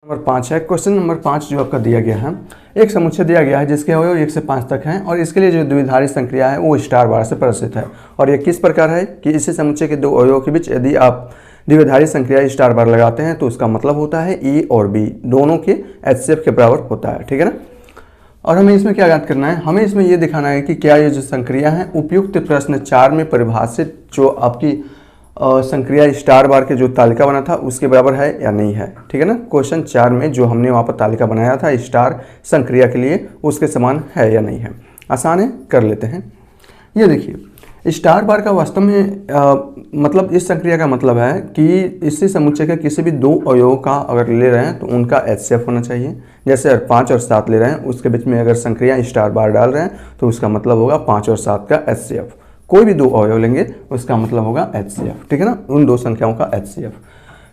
Number 5 है। Question number 5 जो आपका दिया गया है, एक समुच्चय दिया गया है जिसके अवयव 1 से 5 तक हैं और इसके लिए जो द्विधारी संक्रिया है वो स्टार बार से प्रदर्शित है। और ये किस प्रकार है कि इसी समुच्चय के दो अवयवों के बीच यदि आप द्विधारी संक्रिया स्टार बार लगाते हैं तो उसका मतलब होता है ए और बी दोनों के HCF के बराबर होता है, ठीक है ना। और हमें इसमें क्या याद करना है, हमें इसमें ये दिखाना है कि क्या ये जो संक्रिया है उपयुक्त प्रश्न 4 में परिभाषित जो आपकी संक्रिया स्टार बार के जो तालिका बना था उसके बराबर है या नहीं है, ठीक है ना। क्वेश्चन 4 में जो हमने वहाँ पर तालिका बनाया था स्टार संक्रिया के लिए उसके समान है या नहीं है। आसान है, कर लेते हैं। ये देखिए स्टार बार का वास्तव में मतलब इस संक्रिया का मतलब है कि इसी समुच्चय के किसी भी दो अवयवों का अगर ले रहे हैं तो उनका HCF होना चाहिए। जैसे अगर 5 और 7 ले रहे हैं उसके बीच में अगर संक्रिया स्टार बार डाल रहे हैं तो उसका मतलब होगा 5 और 7 का HCF। कोई भी दो अवयव लेंगे उसका मतलब होगा HCF, ठीक है ना, उन दो संख्याओं का HCF।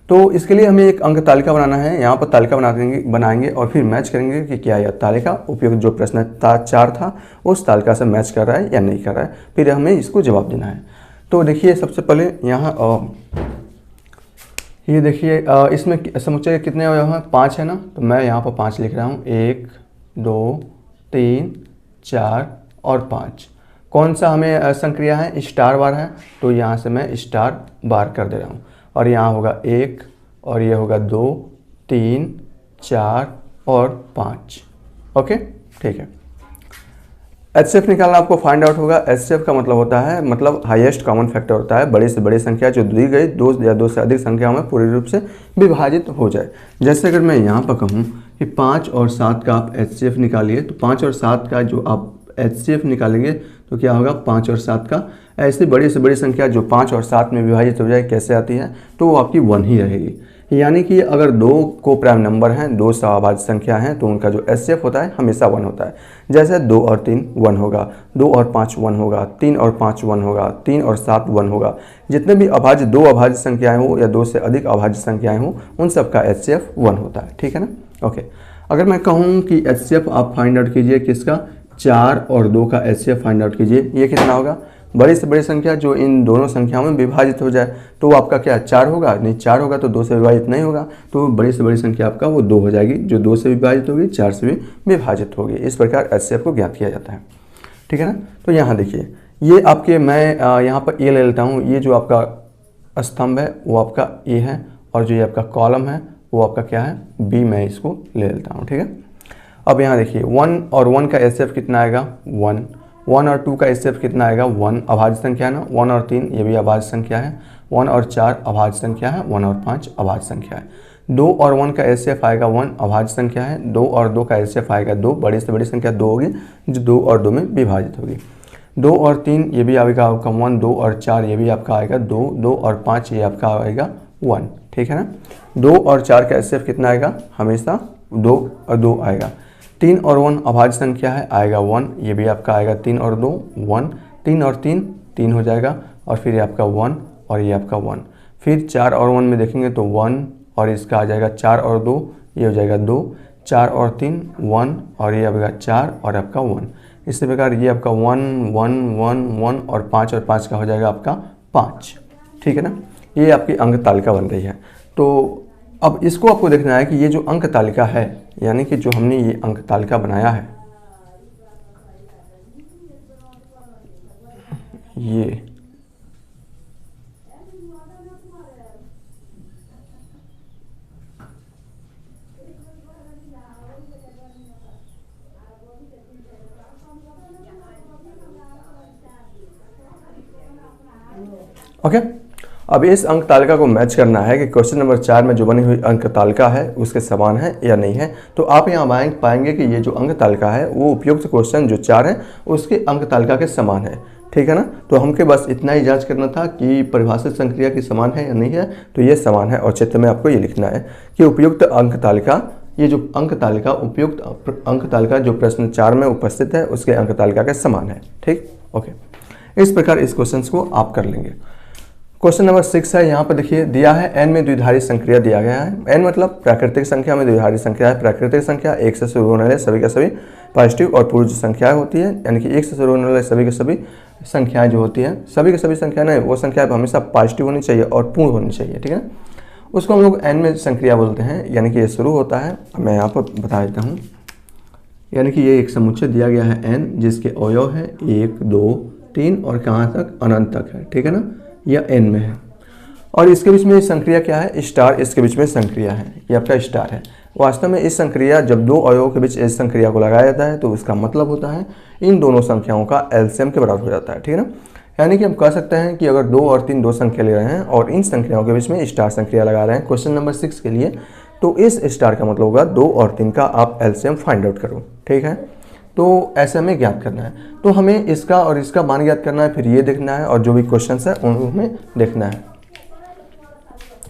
तो इसके लिए हमें एक अंक तालिका बनाना है। यहाँ पर तालिका बनाएंगे और फिर मैच करेंगे कि क्या यह तालिका उपयुक्त जो प्रश्न 4 था उस तालिका से मैच कर रहा है या नहीं कर रहा है, फिर हमें इसको जवाब देना है। तो देखिए सबसे पहले यहाँ ये देखिए इसमें समुच्चय कितने अवयव हैं, 5 है ना, तो मैं यहाँ पर 5 लिख रहा हूँ, 1 2 3 4 और 5। कौन सा हमें संक्रिया है, स्टार बार है, तो यहाँ से मैं स्टार बार कर दे रहा हूँ। और यहाँ होगा 1 और ये होगा 2 3 4 और 5। ओके, ठीक है। HCF निकालना आपको फाइंड आउट होगा। HCF का मतलब होता है मतलब हाईएस्ट कॉमन फैक्टर होता है, बड़ी से बड़ी संख्या जो दी गई 2 या 2 से अधिक संख्याओं में पूरी रूप से विभाजित हो जाए। जैसे अगर मैं यहाँ पर कहूँ कि 5 और 7 का आप HCF निकालिए तो 5 और 7 का जो आप HCF निकालेंगे तो क्या होगा, 5 और 7 का ऐसी बड़ी से बड़ी संख्या जो 5 और 7 में विभाजित हो जाए कैसे आती है, तो वो आपकी 1 ही रहेगी। यानी कि अगर 2 को प्राइम नंबर हैं, 2 सवाभाज्य संख्या हैं, तो उनका जो HCF होता है हमेशा 1 होता है। जैसे 2 और 3 1 होगा, 2 और 5 1 होगा, 3 और 5 1 होगा, 3 और 7 1 होगा। जितने भी अभाज्य 2 अभाज्य संख्याएं हो या 2 से अधिक अभाज्य संख्याएं हो उन सब का HCF 1 होता है, ठीक है ना। ओके, अगर मैं कहूँ कि HCF आप फाइंड आउट कीजिए किसका, 4 और 2 का HCF फाइंड आउट कीजिए, ये कितना होगा, बड़ी से बड़ी संख्या जो इन दोनों संख्याओं में विभाजित हो जाए तो आपका क्या 4 होगा, नहीं 4 होगा तो 2 से विभाजित नहीं होगा, तो बड़ी से बड़ी संख्या आपका वो 2 हो जाएगी, जो 2 से विभाजित होगी 4 से भी विभाजित होगी। इस प्रकार HCF को ज्ञात किया जाता है, ठीक है ना। तो यहाँ देखिए ये आपके मैं यहाँ पर ए ले लेता हूँ, ये जो आपका स्तंभ है वो आपका ए है और जो ये आपका कॉलम है वो आपका क्या है, बी, मैं इसको ले लेता हूँ, ठीक है। अब यहाँ देखिए 1 और 1 का HCF कितना आएगा, 1 और 2 का HCF कितना आएगा, 1 अभाज्य संख्या है ना, 1 और 3 ये भी अभाज्य संख्या है, 1 और 4 अभाज्य संख्या है, 1 और 5 अभाज्य संख्या है। 2 और 1 का HCF आएगा 1 अभाज्य संख्या है, 2 और 2 का HCF आएगा 2, बड़ी से बड़ी संख्या 2 होगी जो 2 और 2 में विभाजित होगी। 2 और 3 ये भी आएगा आपका 1, 2 और 4 ये भी आपका आएगा 2, 2 और 5 ये आपका आएगा 1, ठीक है ना। 2 और 4 का HCF कितना आएगा, हमेशा 2 और 2 आएगा। 3 और 1 अभाज्य संख्या है, आएगा 1, ये भी आपका आएगा 3 और 2 1, 3 और 3 3 हो जाएगा और फिर ये आपका 1 और ये आपका 1। फिर 4 और 1 में देखेंगे तो 1 और इसका आ जाएगा 4 और 2 ये हो जाएगा 2, 4 और 3 1 और ये आपका 4 और आपका 1। इसी प्रकार ये आपका 1 1 1 1 और 5 का हो जाएगा आपका 5, ठीक है ना। ये आपकी अंक तालिका बन रही है। तो अब इसको आपको देखना है कि ये जो अंक तालिका है, यानी कि जो हमने ये अंक तालिका बनाया है, ये ओके। अब इस अंक तालिका को मैच करना है कि क्वेश्चन नंबर 4 में जो बनी हुई अंक तालिका है उसके समान है या नहीं है। तो आप यहाँ पाएंगे कि ये जो अंक तालिका है वो उपयुक्त क्वेश्चन जो 4 है उसके अंक तालिका के समान है, ठीक है ना। तो हमके बस इतना ही जांच करना था कि परिभाषित संक्रिया की समान है या नहीं है, तो ये समान है और चित्र में आपको ये लिखना है कि उपयुक्त अंक तालिका, ये जो अंक तालिका उपयुक्त अंक तालिका जो प्रश्न 4 में उपस्थित है उसके अंक तालिका के समान है, ठीक। ओके, इस प्रकार इस क्वेश्चन को आप कर लेंगे। क्वेश्चन नंबर 6 है, यहाँ पर देखिए दिया है n में द्विधारी संक्रिया दिया गया है। n मतलब प्राकृतिक संख्या में द्विधारी संख्या है। प्राकृतिक संख्या 1 से शुरू होने वाले सभी का सभी पॉजिटिव और पूर्ण संख्याएं होती है, यानी कि 1 से शुरू होने वाले सभी के सभी संख्याएं जो होती हैं, सभी के सभी संख्याएं वो संख्या हमेशा पॉजिटिव होनी चाहिए और पूर्ण होनी चाहिए, ठीक है ना। उसको हम लोग n में संक्रिया बोलते हैं, यानी कि ये शुरू होता है, मैं यहाँ पर बता देता हूँ, यानी कि ये एक समुच्चय दिया गया है n जिसके अवयव है 1 2 3 और कहाँ तक, अनंत तक है, ठीक है ना, यह n में है। और इसके बीच में संक्रिया क्या है, स्टार इसके बीच में संक्रिया है, ये आपका स्टार है। वास्तव में इस संक्रिया, जब दो अवयवों के बीच इस संक्रिया को लगाया जाता है तो इसका मतलब होता है इन दोनों संख्याओं का एलसीएम के बराबर हो जाता है, ठीक है ना। यानी कि हम कह सकते हैं कि अगर 2 और 3 दो संख्या ले रहे हैं और इन संख्याओं के बीच में स्टार संक्रिया लगा रहे हैं क्वेश्चन नंबर 6 के लिए, तो इस स्टार का मतलब होगा 2 और 3 का आप एलसीएम फाइंड आउट करो, ठीक है। तो ऐसे हमें ज्ञात करना है, तो हमें इसका और इसका मान ज्ञात करना है, फिर ये देखना है और जो भी क्वेश्चन है उनमें देखना है।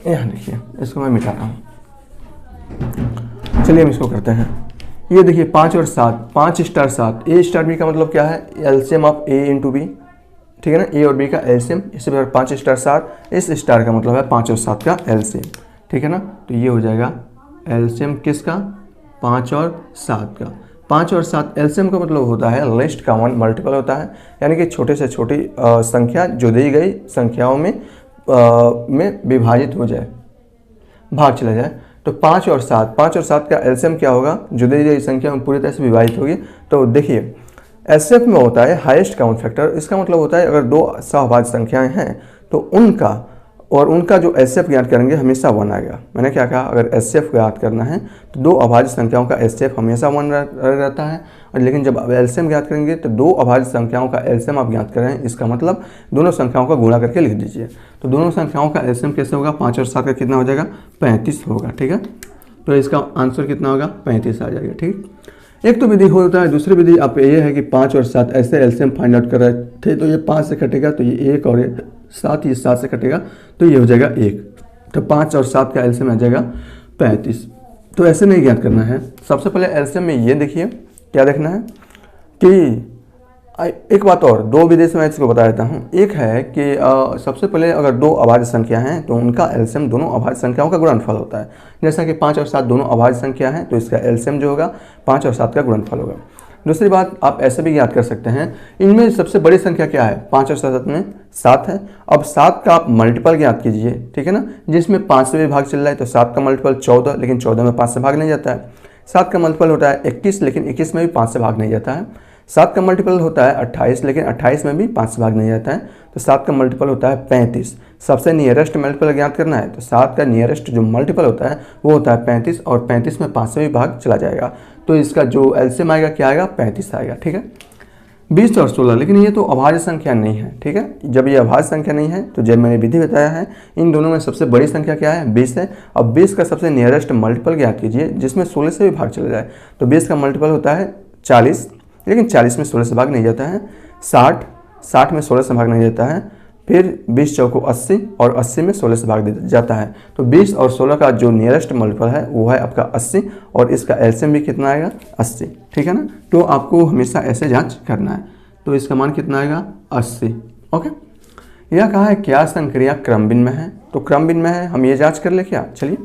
यहाँ देखिए, इसको मैं मिटा रहा हूँ, चलिए हम इसको करते हैं। ये देखिए 5 और 7, 5 स्टार 7, ए स्टार बी का मतलब क्या है, LCM of A into B, ठीक है ना, ए और बी का एलसीएम, इसी प्रकार 5 स्टार 7, इस स्टार का मतलब है 5 और 7 का एलसीएम, ठीक है ना। तो ये हो जाएगा एलसीएम किसका, 5 और 7 का। 5 और 7 एलसीएम का मतलब होता है लिस्ट का 1 मल्टीपल होता है, यानी कि छोटे से छोटी संख्या जो दी गई संख्याओं में विभाजित हो जाए, भाग चला जाए। तो 5 और 7 का एलसीएम क्या होगा, जो दी गई संख्या में पूरी तरह से विभाजित होगी। तो देखिए एचसीएफ में होता है हाईएस्ट कॉमन फैक्टर, इसका मतलब होता है अगर दो सहभाज्य संख्याएं हैं तो उनका जो एचसीएफ ज्ञात करेंगे हमेशा 1 आएगा। मैंने क्या कहा, अगर एचसीएफ ज्ञात करना है तो दो अभाज्य संख्याओं का एचसीएफ हमेशा 1 रहता है, और लेकिन जब आप एलसीएम ज्ञात करेंगे तो दो अभाज्य संख्याओं का एलसीएम आप ज्ञात कर रहे हैं, इसका मतलब दोनों संख्याओं का गुणा करके लिख दीजिए। तो दोनों संख्याओं का एलसीएम कैसे होगा, 5 और 7 का कितना हो जाएगा, 35 होगा, ठीक है। तो इसका आंसर कितना होगा, 35 आ जाएगा, ठीक। एक तो विधि होता है, दूसरी विधि आप ये है कि 5 और 7 ऐसे एलसीएम फाइंड आउट कर रहे थे, तो ये 5 से कटेगा तो ये 1 और 7 ये 7 से कटेगा तो ये हो जाएगा 1, तो 5 और 7 का एलसीएम आ जाएगा 35। तो ऐसे नहीं ज्ञात करना है। सबसे पहले एलसीएम में ये देखिए क्या देखना है कि एक बात और, दो विधि से मैं इसको बता देता हूँ। एक है कि सबसे पहले अगर दो अभाज्य संख्या हैं तो उनका एलसीएम दोनों अभाज्य संख्याओं का गुणनफल होता है। जैसा कि 5 और 7 दोनों अभाज्य संख्या हैं तो इसका एलसीएम जो होगा 5 और 7 का गुणनफल होगा। दूसरी बात आप ऐसे भी याद कर सकते हैं, इनमें सबसे बड़ी संख्या क्या है, 5 और 7 में 7 है। अब 7 का आप मल्टीपल ज्ञात कीजिए, ठीक है ना, जिसमें 5 से भी भाग चल रहा है तो 7 का मल्टीपल 14, लेकिन 14 में 5 से भाग नहीं जाता है। 7 का मल्टीपल होता है 21, लेकिन 21 में भी 5 से भाग नहीं जाता है। 7 का मल्टीपल होता है 28, लेकिन 28 में भी 5 से भाग नहीं जाता है। तो 7 का मल्टीपल होता है 35। सबसे नियरेस्ट मल्टीपल ज्ञात करना है तो 7 का नियरेस्ट जो मल्टीपल होता है वो होता है 35, और 35 में 5 से भी भाग चला जाएगा तो इसका जो एलसीएम आएगा क्या आएगा, 35 आएगा, ठीक है। 20 और 16, लेकिन ये तो अभाज्य संख्या नहीं है, ठीक है। जब ये अभाज्य संख्या नहीं है तो जब मैंने विधि बताया है इन दोनों में सबसे बड़ी संख्या क्या है, 20 है। अब 20 का सबसे नियरेस्ट मल्टीपल ज्ञात कीजिए जिसमें 16 से भी भाग चला जाए। तो 20 का मल्टीपल होता है 40, लेकिन 40 में 16 से भाग नहीं जाता है। 60 में 16 से भाग नहीं जाता है। फिर 20 चौको 80, और 80 में 16 से भाग जाता है। तो 20 और 16 का जो नियरेस्ट मल्टीपल है वो है आपका 80, और इसका एलसीएम भी कितना आएगा, 80, ठीक है ना। तो आपको हमेशा ऐसे जांच करना है। तो इसका मान कितना आएगा, 80, ओके। यह कहा है क्या संक्रिया क्रमभिन्न में है, तो क्रमभिन्न में है, हम ये जाँच कर ले क्या, चलिए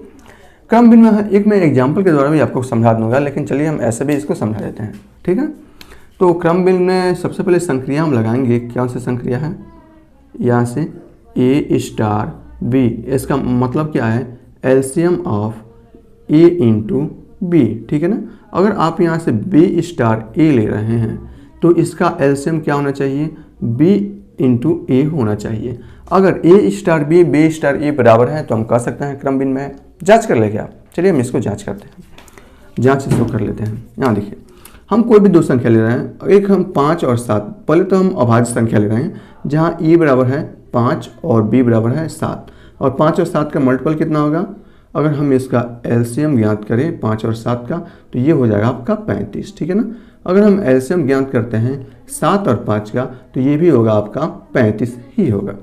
क्रमभिन्न में है। एक मैं एग्जाम्पल के द्वारा भी आपको समझा दूंगा, लेकिन चलिए हम ऐसे भी इसको समझा देते हैं, ठीक है। तो क्रमभिन्न में सबसे पहले संक्रिया हम लगाएंगे, कौन सी संक्रिया है, यहाँ से ए स्टार बी, इसका मतलब क्या है, LCM of A into B, ठीक है ना। अगर आप यहाँ से बी स्टार ए ले रहे हैं तो इसका एलसीएम क्या होना चाहिए, बी इंटू ए होना चाहिए। अगर ए स्टार बी स्टार ए बराबर है तो हम कह सकते हैं क्रमभिन्न में है। जाँच कर लेंगे आप, चलिए हम इसको जाँच करते हैं, जाँच इसको कर लेते हैं। यहाँ देखिए हम कोई भी दो संख्या ले रहे हैं, एक हम 5 और 7, पहले तो हम अभाज्य संख्या ले रहे हैं जहाँ e बराबर है 5 और b बराबर है 7, और 5 और 7 का मल्टीपल कितना होगा, अगर हम इसका एलसीएम ज्ञात करें 5 और 7 का तो ये हो जाएगा आपका 35, ठीक है ना। अगर हम एलसीएम ज्ञात करते हैं 7 और 5 का तो ये भी होगा आपका 35 ही होगा।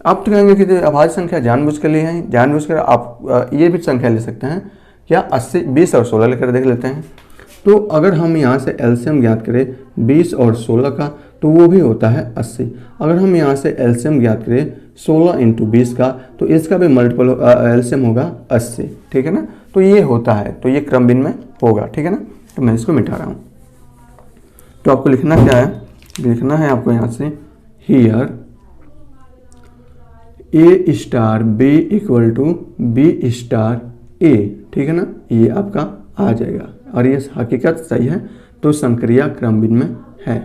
आप तो कहेंगे कि अभाज्य संख्या जानबूझ कर लिए हैं, जानबूझ कर आप ये भी संख्या ले सकते हैं क्या, 80, 20 और 16 लेकर देख लेते हैं। तो अगर हम यहाँ से एलसीएम ज्ञात करें 20 और 16 का तो वो भी होता है 80। अगर हम यहाँ से एलसीएम ज्ञात करें 16 इंटू 20 का तो इसका भी मल्टीपल एलसीएम होगा 80, ठीक है ना। तो ये होता है, तो ये क्रमभिन्न में होगा, ठीक है ना। तो मैं इसको मिटा रहा हूँ। तो आपको लिखना क्या है, लिखना है आपको यहाँ से here A star B equal to B star A, ठीक है ना, ये आपका आ जाएगा और ये हकीकत सही है, तो संक्रिया क्रम भिन्न में है।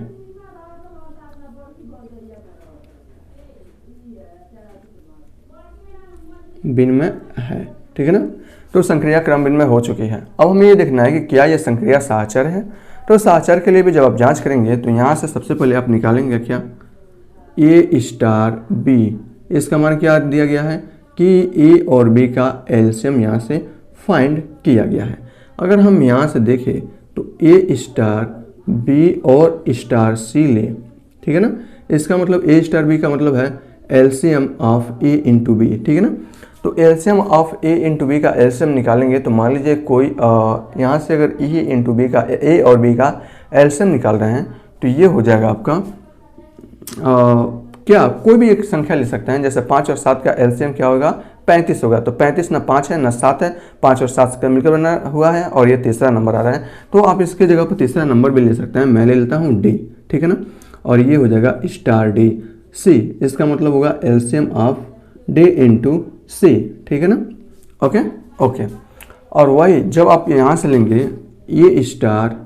भिन्न में है, ठीक है ना, तो संक्रिया क्रम भिन्न में हो चुकी है। अब हमें ये देखना है कि क्या ये संक्रिया साहचर है। तो साहचर के लिए भी जब आप जांच करेंगे तो यहाँ से सबसे पहले आप निकालेंगे क्या, ए स्टार बी, इसका मान क्या दिया गया है कि ए और बी का एलसीएम यहाँ से फाइंड किया गया है। अगर हम यहाँ से देखें तो ए स्टार बी और स्टार सी ले, ठीक है ना, इसका मतलब ए स्टार बी का मतलब है LCM of A into B, ठीक है ना। तो LCM of A into B का एलसीएम निकालेंगे तो मान लीजिए कोई यहाँ से अगर ए इंटू बी का ए और बी का एलसीएम निकाल रहे हैं तो ये हो जाएगा आपका क्या, कोई भी एक संख्या ले सकते हैं। जैसे 5 और 7 का एलसीएम क्या होगा, 35 होगा। तो 35 ना 5 है ना 7 है, 5 और 7 का मिलकर बना हुआ है और ये तीसरा नंबर आ रहा है, तो आप इसके जगह पर तीसरा नंबर भी ले सकते हैं। मैं ले लेता हूँ डी, ठीक है ना, और ये हो जाएगा स्टार डी सी, इसका मतलब होगा एलसीएम ऑफ डी इंटू सी, ठीक है ना। ओके ओके, और वही जब आप यहाँ से लेंगे ये स्टार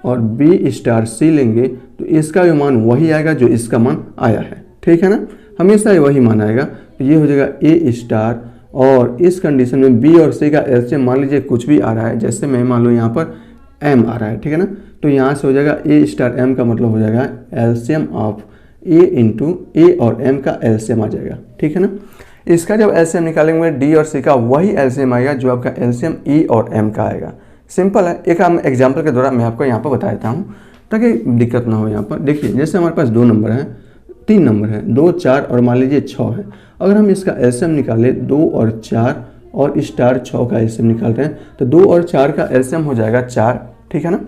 और बी स्टार सी लेंगे तो इसका भी मान वही आएगा जो इसका मान आया है, ठीक है ना, हमेशा वही मान आएगा। तो ये हो जाएगा ए स्टार, और इस कंडीशन में बी और सी का एलसीएम मान लीजिए कुछ भी आ रहा है, जैसे मैं मान लो यहाँ पर एम आ रहा है, ठीक है ना, तो यहाँ से हो जाएगा ए स्टार एम का मतलब हो जाएगा एलसीएम ऑफ ए इंटू ए और एम का एलसीएम आ जाएगा, ठीक है ना। इसका जब एलसीएम निकालेंगे डी और सी का वही एलसीएम आएगा जो आपका एलसीएम ई और एम का आएगा। सिंपल है, एक हम एग्जाम्पल के द्वारा मैं आपको यहाँ पर बता देता हूँ ताकि दिक्कत ना हो। यहाँ पर देखिए, जैसे हमारे पास 2 नंबर हैं, 3 नंबर है, 2 4 और मान लीजिए 6 है। अगर हम इसका एलसीएम निकाले 2 और 4 और स्टार 6 का एलसीएम निकाल रहे हैं तो 2 और 4 का एलसीएम हो जाएगा 4, ठीक है ना।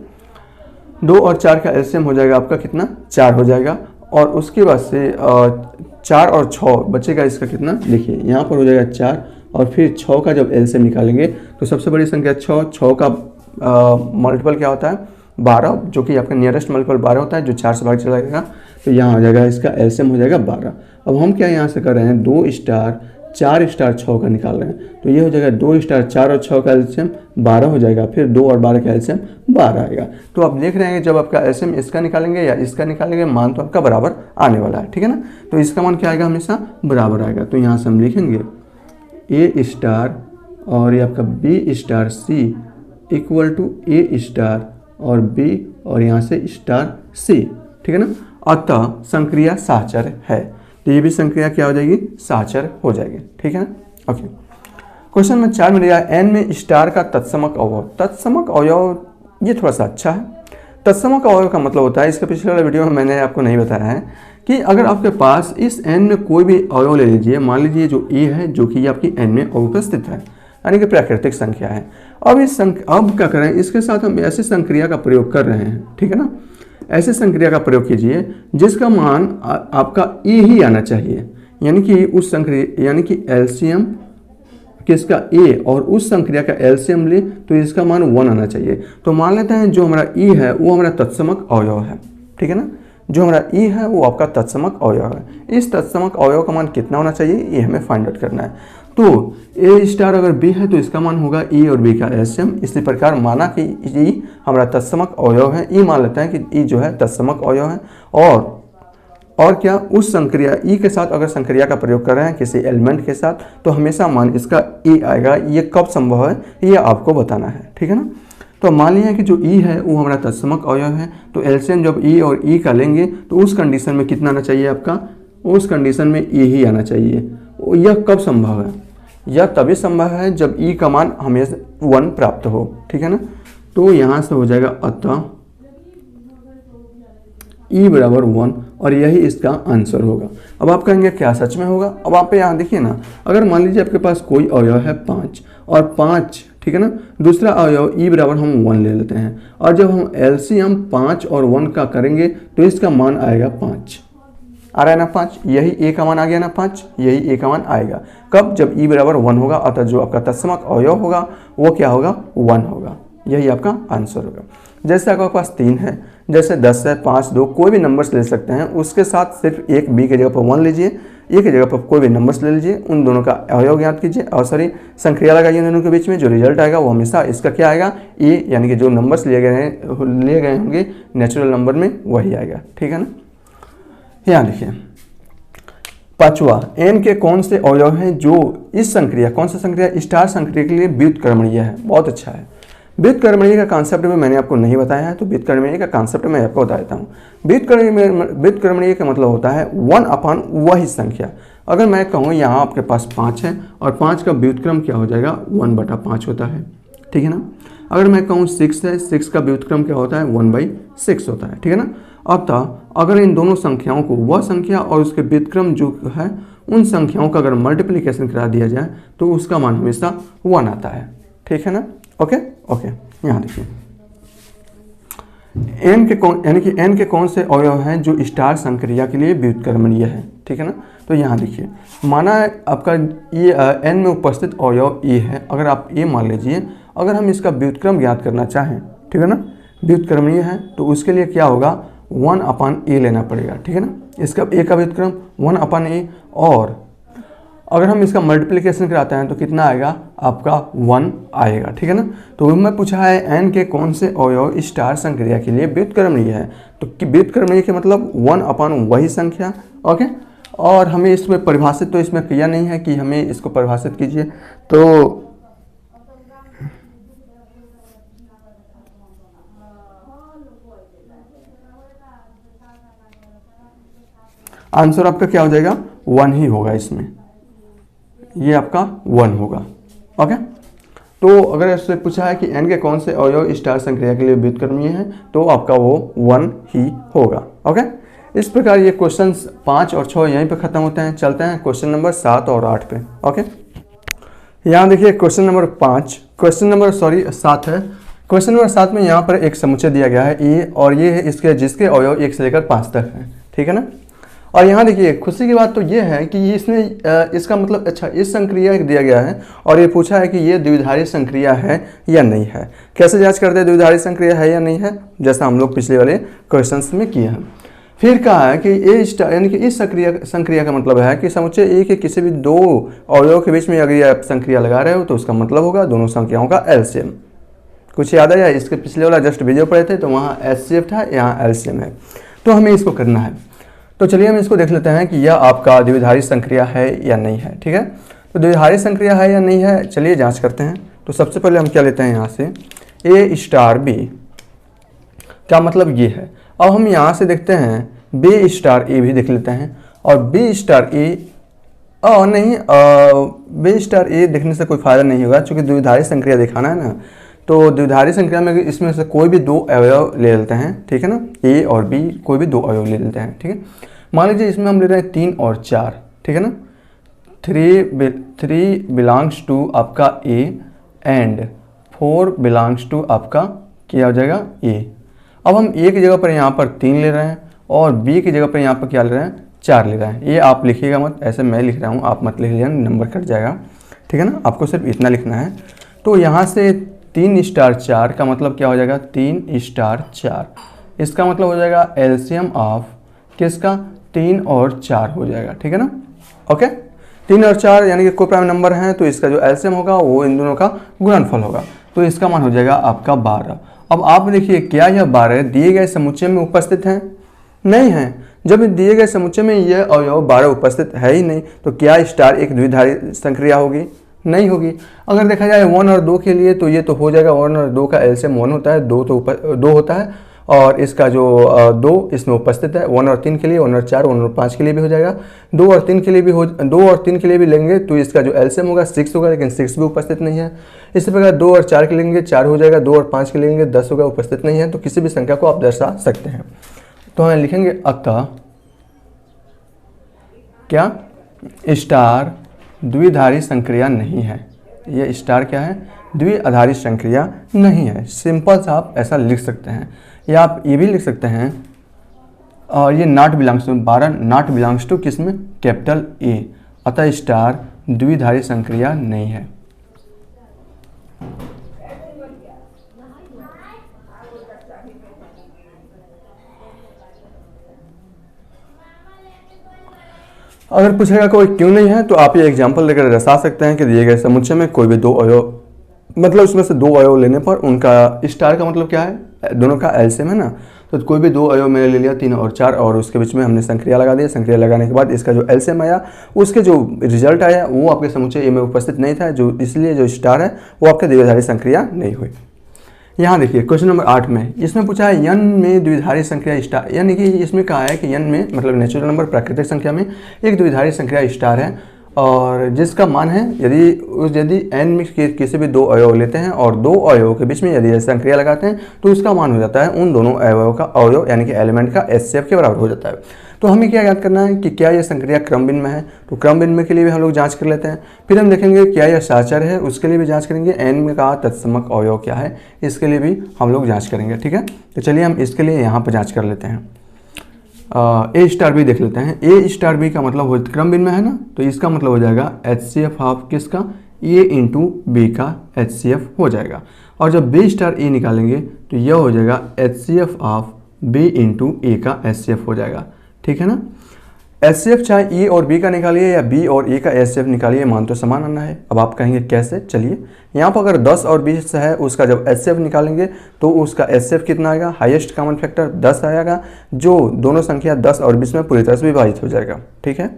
2 और 4 का एलसीएम हो जाएगा आपका कितना, 4 हो जाएगा, और उसके बाद से 4 और 6 बचेगा इसका कितना, देखिए यहाँ पर हो जाएगा 4, और फिर 6 का जब एलसीएम निकालेंगे तो सबसे बड़ी संख्या 6 का मल्टीपल क्या होता है 12, जो कि आपका नियरेस्ट मल्टीपल 12 होता है, जो 4 से भाग चला जाएगा तो यहाँ हो जाएगा इसका एलसीएम हो जाएगा 12। अब हम क्या यहाँ से कर रहे हैं, 2 स्टार 4 स्टार 6 का निकाल रहे हैं, तो ये हो जाएगा 2 स्टार 4 और 6 का एलसीएम 12 हो जाएगा, फिर 2 और 12 का एलसीएम 12 आएगा। तो आप देख रहे हैं जब आपका एलसीएम इसका निकालेंगे या इसका निकालेंगे मान तो आपका बराबर आने वाला है, ठीक है ना। तो इसका मान क्या आएगा, हमेशा बराबर आएगा। तो यहाँ से हम लिखेंगे ए स्टार और ये आपका B star C equal to A star और बी और यहाँ से स्टार सी, ठीक है ना। अतः संक्रिया साहचर है, तो ये भी संक्रिया क्या हो जाएगी, साहचर हो जाएगी, ठीक है ना। ओके, क्वेश्चन में 4 में दिया एन में स्टार का तत्समक अवयव। तत्समक अवयव ये थोड़ा सा अच्छा है। तत्समक अवयव का मतलब होता है, इसके पिछले वाले वीडियो में मैंने आपको नहीं बताया है कि अगर आपके पास इस एन में कोई भी अवयव ले लीजिए, मान लीजिए जो ए है जो कि आपकी एन में अनुपस्थित है, यानी कि प्राकृतिक संख्या है। अब क्या करें, इसके साथ हम ऐसी संक्रिया का प्रयोग कर रहे हैं, ठीक है ना। ऐसे संक्रिया का प्रयोग कीजिए जिसका मान आपका ए ही आना चाहिए, यानी कि उस संक्रिया यानी कि एलसीएम किसका ए और उस संक्रिया का एलसीएम ले तो इसका मान 1 आना चाहिए। तो मान लेते हैं जो हमारा ई है वो हमारा तत्समक अवयव है, ठीक है ना। जो हमारा ई है वो आपका तत्समक अवयव है। इस तत्समक अवयव का मान कितना होना चाहिए ये हमें फाइंड आउट करना है। तो ए स्टार अगर बी है तो इसका मान होगा ई और बी का एलसीएम। इसी प्रकार माना कि ई हमारा तत्समक अवयव है, ई मान लेते हैं कि ई जो है तत्समक अवयव है। और क्या उस संक्रिया ई के साथ अगर संक्रिया का प्रयोग कर रहे हैं किसी एलिमेंट के साथ तो हमेशा मान इसका ई आएगा। ये कब संभव है ये आपको बताना है, ठीक है ना। तो मान लिया कि जो ई है वो हमारा तत्समक अवयव है, तो एलसीएम जब ई और ई का लेंगे तो उस कंडीशन में कितना आना चाहिए आपका, उस कंडीशन में ई ही आना चाहिए। यह कब संभव है, यह तभी संभव है जब ई का मान हमेशा 1 प्राप्त हो, ठीक है ना। तो यहाँ से हो जाएगा अतः ई बराबर 1 और यही इसका आंसर होगा। अब आप कहेंगे क्या सच में होगा। अब आप यहाँ देखिए ना, अगर मान लीजिए आपके पास कोई अवयव है 5 और 5, ठीक है ना, दूसरा अवयव ई बराबर हम 1 ले लेते हैं और जब हम एलसीएम 5 और 1 का करेंगे तो इसका मान आएगा 5। आ रहा है ना 5, यही ए का मान आ गया ना 5, यही ए का मान आएगा कब, जब ई बराबर 1 होगा। अतः जो आपका तत्समक अवयव होगा वो क्या होगा, 1 होगा। यही आपका आंसर होगा। जैसे आपके पास 3 है, जैसे 10 है, 5 2 कोई भी नंबर्स ले सकते हैं, उसके साथ सिर्फ एक बी के जगह पर 1 लीजिए एक ही जगह पर कोई भी नंबर्स ले लीजिए, उन दोनों का अवयव ज्ञात कीजिए और सॉरी संक्रिया लगाइए दोनों के बीच में, जो रिजल्ट आएगा वो हमेशा इसका क्या आएगा, ए, यानी कि जो नंबर्स लिए गए होंगे नेचुरल नंबर में वही आएगा। ठीक है ना। यहाँ देखिए पांचवा, एन के कौन से अवयव हैं जो इस संक्रिया, कौन सा संक्रिया, स्टार संक्रिया के लिए व्युत्क्रमणीय है। बहुत अच्छा है। व्युत्क्रमणीय का कॉन्सेप्ट में मैंने आपको नहीं बताया है, तो व्युत्क्रमणीय का कॉन्सेप्ट मैं आपको बता देता हूँ। व्युत्क्रमणीय का मतलब होता है 1 वही संख्या। अगर मैं कहूँ यहाँ आपके पास 5 है और 5 का व्युत्क्रम क्या हो जाएगा, 1/5 होता है। ठीक है ना। अगर मैं कहूँ 6 है, 6 का व्युत्क्रम क्या होता है, 1/6 होता है। ठीक है ना। अतः अगर इन दोनों संख्याओं को, वह संख्या और उसके व्युत्क्रम जो है उन संख्याओं का अगर मल्टीप्लिकेशन करा दिया जाए तो उसका मान हमेशा 1 आता है। ठीक है ना। Okay okay. यहाँ देखिए एन के कौन, यानी कि एन के कौन से अवयव हैं जो स्टार संक्रिया के लिए व्युत्क्रमणीय है। ठीक है ना। तो यहाँ देखिए माना है आपका ये एन में उपस्थित अवयव ए है, अगर आप ए मान लीजिए, अगर हम इसका व्युत्क्रम ज्ञात करना चाहें, ठीक है ना, व्युत्क्रमणीय है तो उसके लिए क्या होगा, 1/a लेना पड़ेगा। ठीक है ना। इसका ए का व्युत्क्रम 1/a, और अगर हम इसका मल्टीप्लिकेशन कराते हैं तो कितना आएगा, आपका 1 आएगा। ठीक है ना। तो हमें पूछा है एन के कौन से अवयव स्टार संक्रिया के लिए व्युत्क्रमणीय है, तो व्युत्क्रमणीय के मतलब 1/ वही संख्या। ओके। और हमें इसमें परिभाषित तो इसमें किया नहीं है कि हमें इसको परिभाषित कीजिए, तो आंसर आपका क्या हो जाएगा, 1 ही होगा इसमें, ये आपका 1 होगा। ओके। तो अगर इससे पूछा है कि एन के कौन से अवयव स्टार संक्रिया के लिए व्युत्क्रमणीय है तो आपका वो 1 ही होगा। ओके। इस प्रकार ये क्वेश्चंस 5 और 6 यहीं पे खत्म होते हैं। चलते हैं क्वेश्चन नंबर 7 और 8 पे। ओके। यहाँ देखिए क्वेश्चन नंबर 7 है। क्वेश्चन नंबर 7 में यहाँ पर एक समुच्चय दिया गया है ए, और ये है इसके जिसके अवयव 1 से लेकर 5 तक है। ठीक है ना। और यहाँ देखिए खुशी की बात तो ये है कि इसमें इसका मतलब अच्छा इस संक्रिया दिया गया है और ये पूछा है कि ये द्विधारी संक्रिया है या नहीं है। कैसे जांच करते हैं द्विधारी संक्रिया है या नहीं है, जैसा हम लोग पिछले वाले क्वेश्चंस में किए हैं। फिर कहा है कि ए स्टार, यानी कि इस संक्रिया का मतलब है कि समुच्चय ए के किसी भी दो अवयव के बीच में अगर आप संक्रिया लगा रहे हो तो उसका मतलब होगा दोनों संख्याओं का एलसीएम। कुछ याद आया, इसके पिछले वाला जस्ट वीडियो पढ़े थे तो वहाँ एचसीएफ था, यहाँ एलसीएम है, तो हमें इसको करना है। तो चलिए हम इसको देख लेते हैं कि यह आपका द्विधारी संक्रिया है या नहीं है। ठीक है। तो द्विधारी संक्रिया है या नहीं है, चलिए जांच करते हैं। तो सबसे पहले हम क्या लेते हैं यहाँ से, ए स्टार बी का मतलब ये है। अब हम यहाँ से देखते हैं बी स्टार ए भी देख लेते हैं, और बी स्टार ए नहीं, बी स्टार ए देखने से कोई फायदा नहीं होगा क्योंकि द्विधारी संक्रिया दिखाना है ना। तो द्विधारी संक्रिया में इसमें से कोई भी 2 अवयव ले लेते हैं। ठीक है ना। ए और बी कोई भी 2 अवयव ले लेते हैं। ठीक है। मान लीजिए इसमें हम ले रहे हैं 3 और 4। ठीक है ना। 3 बिलोंग्स टू आपका ए एंड 4 बिलोंग्स टू आपका क्या हो जाएगा, ए। अब हम ए की जगह पर यहाँ पर 3 ले रहे हैं और बी की जगह पर यहाँ पर क्या ले रहे हैं, 4 ले रहे हैं। ये आप लिखिएगा मत, ऐसे मैं लिख रहा हूँ, आप मत लिख लीजिए, नंबर कट जाएगा। ठीक है ना। आपको सिर्फ इतना लिखना है। तो यहाँ से 3 स्टार 4 का मतलब क्या हो जाएगा, 3 स्टार 4। इसका मतलब हो जाएगा एलसीएम ऑफ किसका, 3 और 4 हो जाएगा। ठीक है ना। ओके। 3 और 4 यानी कि कोई प्राइम नंबर है तो इसका जो एलसीएम होगा वो इन दोनों का गुणनफल होगा, तो इसका मान हो जाएगा आपका 12। अब आप देखिए क्या यह 12 दिए गए समुच्चय में उपस्थित हैं, नहीं है। जब दिए गए समुच्चय में यह अवयव 12 उपस्थित है ही नहीं तो क्या स्टार एक द्विधारी संक्रिया होगी, नहीं होगी। अगर देखा जाए 1 और 2 के लिए तो ये तो हो जाएगा, 1 और 2 का एलसीएम 1 होता है, 2 होता है, और इसका जो 2 इसमें उपस्थित है। 1 और 3 के लिए, 1 और 4, 1 और 5 के लिए भी हो जाएगा, 2 और 3 के लिए भी 2 और 3 के लिए भी लेंगे तो इसका जो एलसीएम होगा 6 होगा, लेकिन 6 भी उपस्थित नहीं है। इसी प्रकार 2 और 4 के लेंगे 4 हो जाएगा, 2 और 5 के लेंगे 10 होगा, उपस्थित नहीं है। तो किसी भी संख्या को आप दर्शा सकते हैं। तो हम लिखेंगे अतः क्या स्टार द्विधारी संक्रिया नहीं है। ये स्टार क्या है, द्विआधारी संक्रिया नहीं है। सिंपल सा आप ऐसा लिख सकते हैं, या आप ये भी लिख सकते हैं, और ये not belongs to 12 not belongs to किसमें, कैपिटल ए। अतः स्टार द्विधारी संक्रिया नहीं है। अगर पूछेगा कोई क्यों नहीं है तो आप ये एग्जांपल देकर दर्शा सकते हैं कि दिए गए समुच्चय में कोई भी दो अवयव, मतलब उसमें से दो अवयव लेने पर उनका स्टार का मतलब क्या है, दोनों का एलसीएम है ना। तो कोई भी दो अवयव मैंने ले लिया 3 और 4 और उसके बीच में हमने संक्रिया लगा दिया। संक्रिया लगाने के बाद इसका जो एलसीएम आया, उसके जो रिजल्ट आया वो आपके समुच्चय ए में उपस्थित नहीं था, जो इसलिए जो स्टार है वो आपके द्विआधारी संक्रिया नहीं हुई। यहाँ देखिए क्वेश्चन नंबर 8 में इसमें पूछा है यन में द्विआधारी संक्रिया स्टार, यानी कि इसमें कहा है कि यन में मतलब नेचुरल नंबर प्राकृतिक संख्या में एक द्विआधारी संक्रिया स्टार है और जिसका मान है यदि n में किसी भी दो अवयव लेते हैं और दो अवयवों के बीच में यदि संक्रिया लगाते हैं तो उसका मान हो जाता है उन दोनों अवयवों का अवयव यानी कि एलिमेंट का एचसीएफ के बराबर हो जाता है। तो हमें क्या याद करना है कि क्या यह संक्रिया क्रम भिन्न में है, तो क्रम भिन्न में के लिए भी हम लोग जांच कर लेते हैं। फिर हम देखेंगे क्या यह साचर है, उसके लिए भी जांच करेंगे। n का तत्समक अवयव क्या है, इसके लिए भी हम लोग जाँच करेंगे। ठीक है, तो चलिए हम इसके लिए यहाँ पर जाँच कर लेते हैं। ए स्टार बी देख लेते हैं। ए स्टार बी का मतलब हो क्रम भिन्न में है ना, तो इसका मतलब हो जाएगा एचसीएफ ऑफ किसका, ए इंटू बी का एचसीएफ हो जाएगा। और जब बी स्टार ए निकालेंगे तो यह हो जाएगा एचसीएफ ऑफ बी इंटू ए का एचसीएफ हो जाएगा। ठीक है ना, एचसीएफ चाहे ए और बी का निकालिए या बी और ए का एचसीएफ निकालिए, मान तो समान आना है। अब आप कहेंगे कैसे, चलिए यहाँ पर अगर 10 और 20 है उसका जब एचसीएफ निकालेंगे तो उसका एचसीएफ कितना आएगा, हाईएस्ट कॉमन फैक्टर 10 आएगा, जो दोनों संख्या 10 और 20 में पूरी तरह से विभाजित हो जाएगा। ठीक है,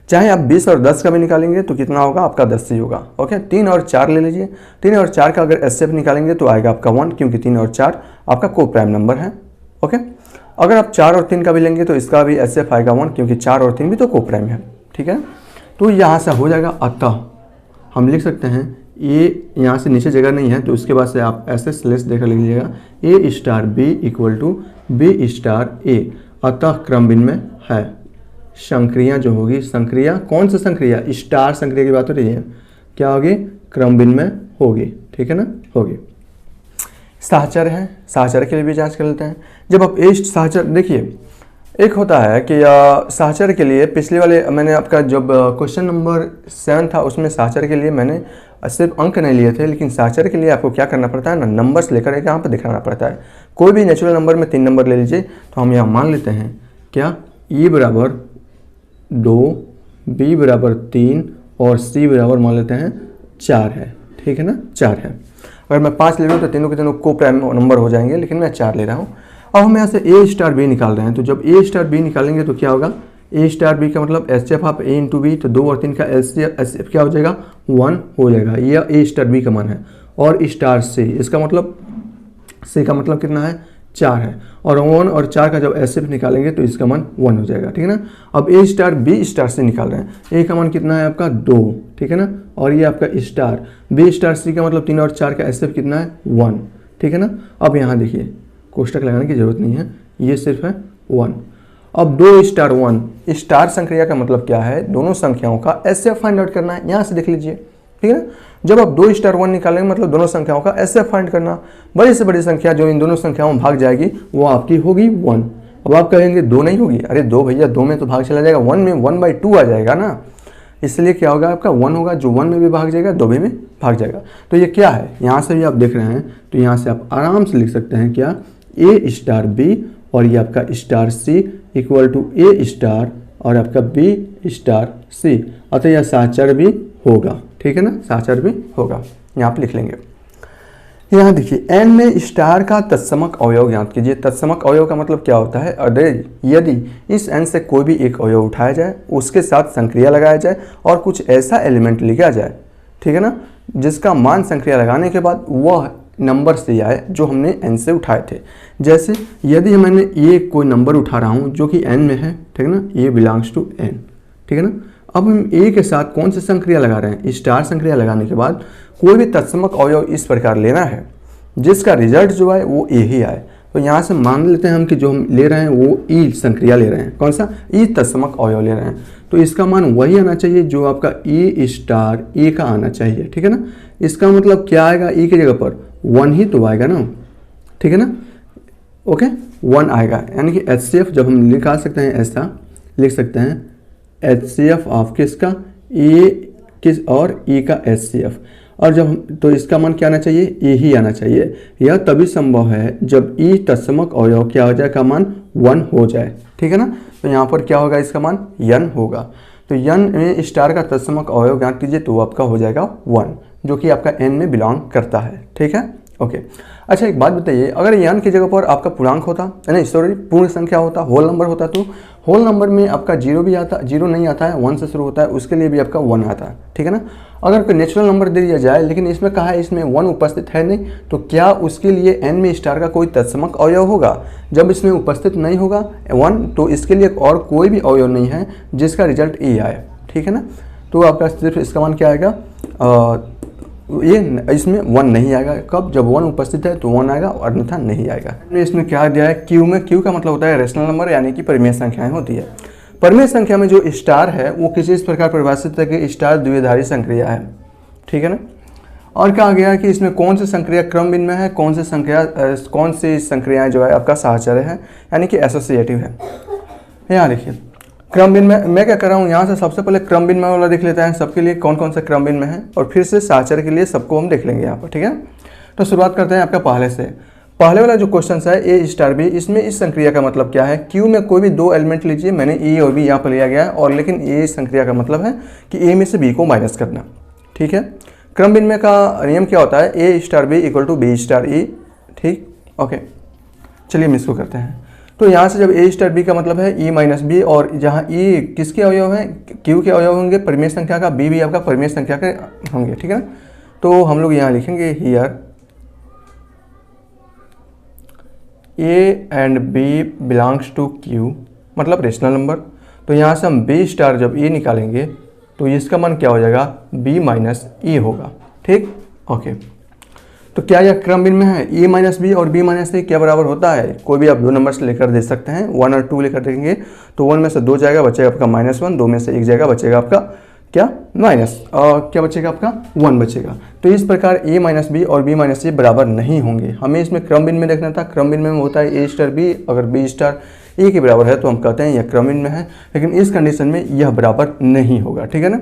चाहे आप 20 और 10 का भी निकालेंगे तो कितना होगा आपका 10 ही होगा। ओके, 3 और 4 ले लीजिए। 3 और 4 का अगर एचसीएफ निकालेंगे तो आएगा आपका 1, क्योंकि 3 और 4 आपका को प्राइम नंबर है। ओके, अगर आप 4 और 3 का भी लेंगे तो इसका भी एचसीएफ आएगा 1, क्योंकि 4 और 3 भी तो को प्राइम है। ठीक है, तो यहाँ से हो जाएगा। अतः हम लिख सकते हैं ये यहाँ से नीचे जगह नहीं है तो उसके बाद से आप ऐसे स्लेस देकर लिख लीजिएगा A star B equal to B star A. अतः क्रम भिन्न में है। संक्रिया जो होगी, संक्रिया कौन सा संक्रिया, स्टार संक्रिया की बात हो रही है, क्या होगी, क्रम भिन्न में होगी। ठीक है ना, होगी। साहचर है, साहचर के लिए भी जांच कर लेते हैं। जब आप ए साहचर देखिए, एक होता है कि साहचर के लिए पिछले वाले मैंने आपका जब क्वेश्चन नंबर 7 था उसमें साहचर के लिए मैंने सिर्फ अंक नहीं लिए थे, लेकिन साहचर के लिए आपको क्या करना पड़ता है ना, नंबर्स लेकर एक यहाँ पर दिखाना पड़ता है। कोई भी नेचुरल नंबर में 3 नंबर ले लीजिए, तो हम यहाँ मान लेते हैं क्या, e बराबर 2, b बराबर 3 और c बराबर मान लेते हैं 4 है। ठीक है ना, 4 है। अगर मैं 5 ले रहा हूँ तो तीनों के तीनों को प्राइम नंबर हो जाएंगे, लेकिन मैं 4 ले रहा हूँ। अब हम यहाँ से ए स्टार बी निकाल रहे हैं, तो जब ए स्टार बी निकालेंगे तो क्या होगा, ए स्टार बी का मतलब HCF of A into B, तो 2 और 3 का एचसीएफ क्या हो जाएगा, 1 हो जाएगा। यह ए स्टार बी का मान है। और स्टार सी, इसका मतलब सी का मतलब कितना है, 4 है। और 1 और 4 का जब एचसीएफ निकालेंगे तो इसका मान 1 हो जाएगा। ठीक है ना, अब ए स्टार बी स्टार सी निकाल रहे हैं। ए का मान कितना है आपका 2, ठीक है ना, और ये आपका स्टार बी स्टार सी का मतलब 3 और 4 का एचसीएफ कितना है, 1। ठीक है ना, अब यहाँ देखिए कोष्टक लगाने की जरूरत नहीं है, ये सिर्फ है 1। अब 2 स्टार 1, स्टार संक्रिया का मतलब क्या है, दोनों संख्याओं का एचसीएफ फाइंड आउट करना है। यहाँ से देख लीजिए। ठीक है ना, जब आप 2 स्टार 1 निकालेंगे मतलब दोनों संख्याओं का एचसीएफ फाइंड करना। बड़ी से बड़ी संख्या जो इन दोनों संख्याओं में भाग जाएगी वो आपकी होगी 1। अब आप कहेंगे 2 नहीं होगी, अरे 2 भैया, 2 में तो भाग चला जाएगा, 1 में 1/2 आ जाएगा ना, इसलिए क्या होगा आपका 1 होगा, जो 1 में भी भाग जाएगा 2 में भाग जाएगा। तो ये क्या है, यहाँ से भी आप देख रहे हैं, तो यहाँ से आप आराम से लिख सकते हैं क्या, ए स्टार बी और ये आपका star C equal to A star और आपका बी स्टार सी। अतः यह साहचर भी होगा। ठीक है ना, साहचर भी होगा, यहाँ पे लिख लेंगे। यहाँ देखिए n में स्टार का तत्समक अवयव याद कीजिए। तत्समक अवयव का मतलब क्या होता है, यदि इस n से कोई भी एक अवयव उठाया जाए, उसके साथ संक्रिया लगाया जाए और कुछ ऐसा एलिमेंट लिखा जाए, ठीक है ना, जिसका मान संक्रिया लगाने के बाद वह नंबर से आए जो हमने n से उठाए थे। जैसे यदि मैंने ये कोई नंबर उठा रहा हूँ जो कि n में है, ठीक है ना, ये बिलोंग्स टू n, ठीक है ना। अब हम a के साथ कौन सी संक्रिया लगा रहे हैं, स्टार संक्रिया लगाने के बाद कोई भी तत्समक अवयव इस प्रकार लेना है जिसका रिजल्ट जो है वो ए ही आए। तो यहाँ से मान लेते हैं हम कि जो हम ले रहे हैं वो ई संक्रिया ले रहे हैं, कौन सा, ई तत्समक अवयव ले रहे हैं, तो इसका मान वही आना चाहिए जो आपका ई स्टार ए का आना चाहिए। ठीक है ना, इसका मतलब क्या आएगा, ई की जगह पर 1 ही तो आएगा ना, ठीक है ना, ओके 1 आएगा। यानी कि एचसीएफ जब हम निकाल सकते हैं, ऐसा लिख सकते हैं एचसीएफ ऑफ किसका, ए किस और ई का एचसीएफ, और जब हम तो इसका मान क्या आना चाहिए, ए ही आना चाहिए। यह तभी संभव है जब ई तत्समक अवयव क्या हो जाए, का मान 1 हो जाए। ठीक है ना, तो यहाँ पर क्या होगा, इसका मान n होगा। तो n में स्टार का तत्समक अवयव ज्ञात कीजिए, तो वो आपका हो जाएगा 1, जो कि आपका n में बिलोंग करता है। ठीक है, ओके। अच्छा एक बात बताइए, अगर n की जगह पर आपका पूर्णांक होता, नहीं सॉरी पूर्ण संख्या होता, होल नंबर होता, तो होल नंबर में आपका जीरो भी आता, जीरो नहीं आता है, 1 से शुरू होता है, उसके लिए भी आपका 1 आता है। ठीक है ना। अगर कोई नेचुरल नंबर दे दिया जाए लेकिन इसमें कहा है इसमें 1 उपस्थित है नहीं, तो क्या उसके लिए n में स्टार का कोई तत्समक अवयव होगा? जब इसमें उपस्थित नहीं होगा 1, तो इसके लिए और कोई भी अवयव नहीं है जिसका रिजल्ट ए आए। ठीक है ना। तो आपका सिर्फ इसका मान क्या आएगा, ये इसमें 1 नहीं आएगा। कब? जब 1 उपस्थित है तो 1 आएगा और अन्यथा नहीं आएगा। इसमें क्या दिया है, क्यू में, क्यू का मतलब होता है रेशनल नंबर, यानी कि परिमेय संख्याएं होती है। परिमेय संख्या में जो स्टार है वो किसी इस प्रकार परिभाषित है कि स्टार द्विआधारी संक्रिया है। ठीक है ना। और कहा गया कि इसमें कौन सी संक्रिया क्रम भिन्न में है, कौन सी संक्रियाएं जो है आपका साहचर्य है, यानी कि एसोसिएटिव है। यहाँ देखिए क्रम भिन्न में मैं क्या कर रहा हूँ, यहाँ से सबसे पहले क्रम भिन्न में वाला देख लेते हैं सबके लिए कौन कौन सा क्रम भिन्न में है, और फिर से साहचर्य के लिए सबको हम देख लेंगे यहाँ पर। ठीक है। तो शुरुआत करते हैं आपका पहले से। पहले वाला जो क्वेश्चन है ए स्टार बी, इसमें इस संक्रिया का मतलब क्या है, क्यू में कोई भी 2 एलिमेंट लीजिए, मैंने ए और बी यहाँ पर लिया गया है, और लेकिन ए संक्रिया का मतलब है कि ए में से बी को माइनस करना। ठीक है। क्रम भिन्न में का नियम क्या होता है, A star B equal to B star A. ठीक, ओके। चलिए हम इसको करते हैं। तो यहाँ से जब ए स्टार बी का मतलब है ई माइनस बी, और जहाँ ई किसके अवयव हैं, क्यू के अवयव होंगे परिमेय संख्या का, बी भी आपका परिमेय संख्या के होंगे। ठीक है ना। तो हम लोग यहाँ लिखेंगे here A and B belongs to Q, मतलब रेशनल नंबर। तो यहाँ से हम बी स्टार जब ए निकालेंगे तो इसका मान क्या हो जाएगा, बी माइनस ई होगा। ठीक, ओके। तो क्या यह क्रम भिन्न में है, ए माइनस बी और बी माइनस ए क्या बराबर होता है? कोई भी आप 2 नंबर से लेकर दे सकते हैं, 1 और 2 लेकर देंगे तो 1 में से 2 जाएगा, बचेगा आपका -1, 2 में से 1 जाएगा, बचेगा आपका क्या, माइनस, क्या बचेगा आपका 1 बचेगा। तो इस प्रकार ए माइनस बी और बी माइनस ए बराबर नहीं होंगे। हमें इसमें क्रम भिन्न में देखना था। क्रम भिन्न में होता है ए स्टार बी, अगर बी स्टार ए के बराबर है तो हम कहते हैं यह क्रम भिन्न में है, लेकिन इस कंडीशन में यह बराबर नहीं होगा। ठीक है ना।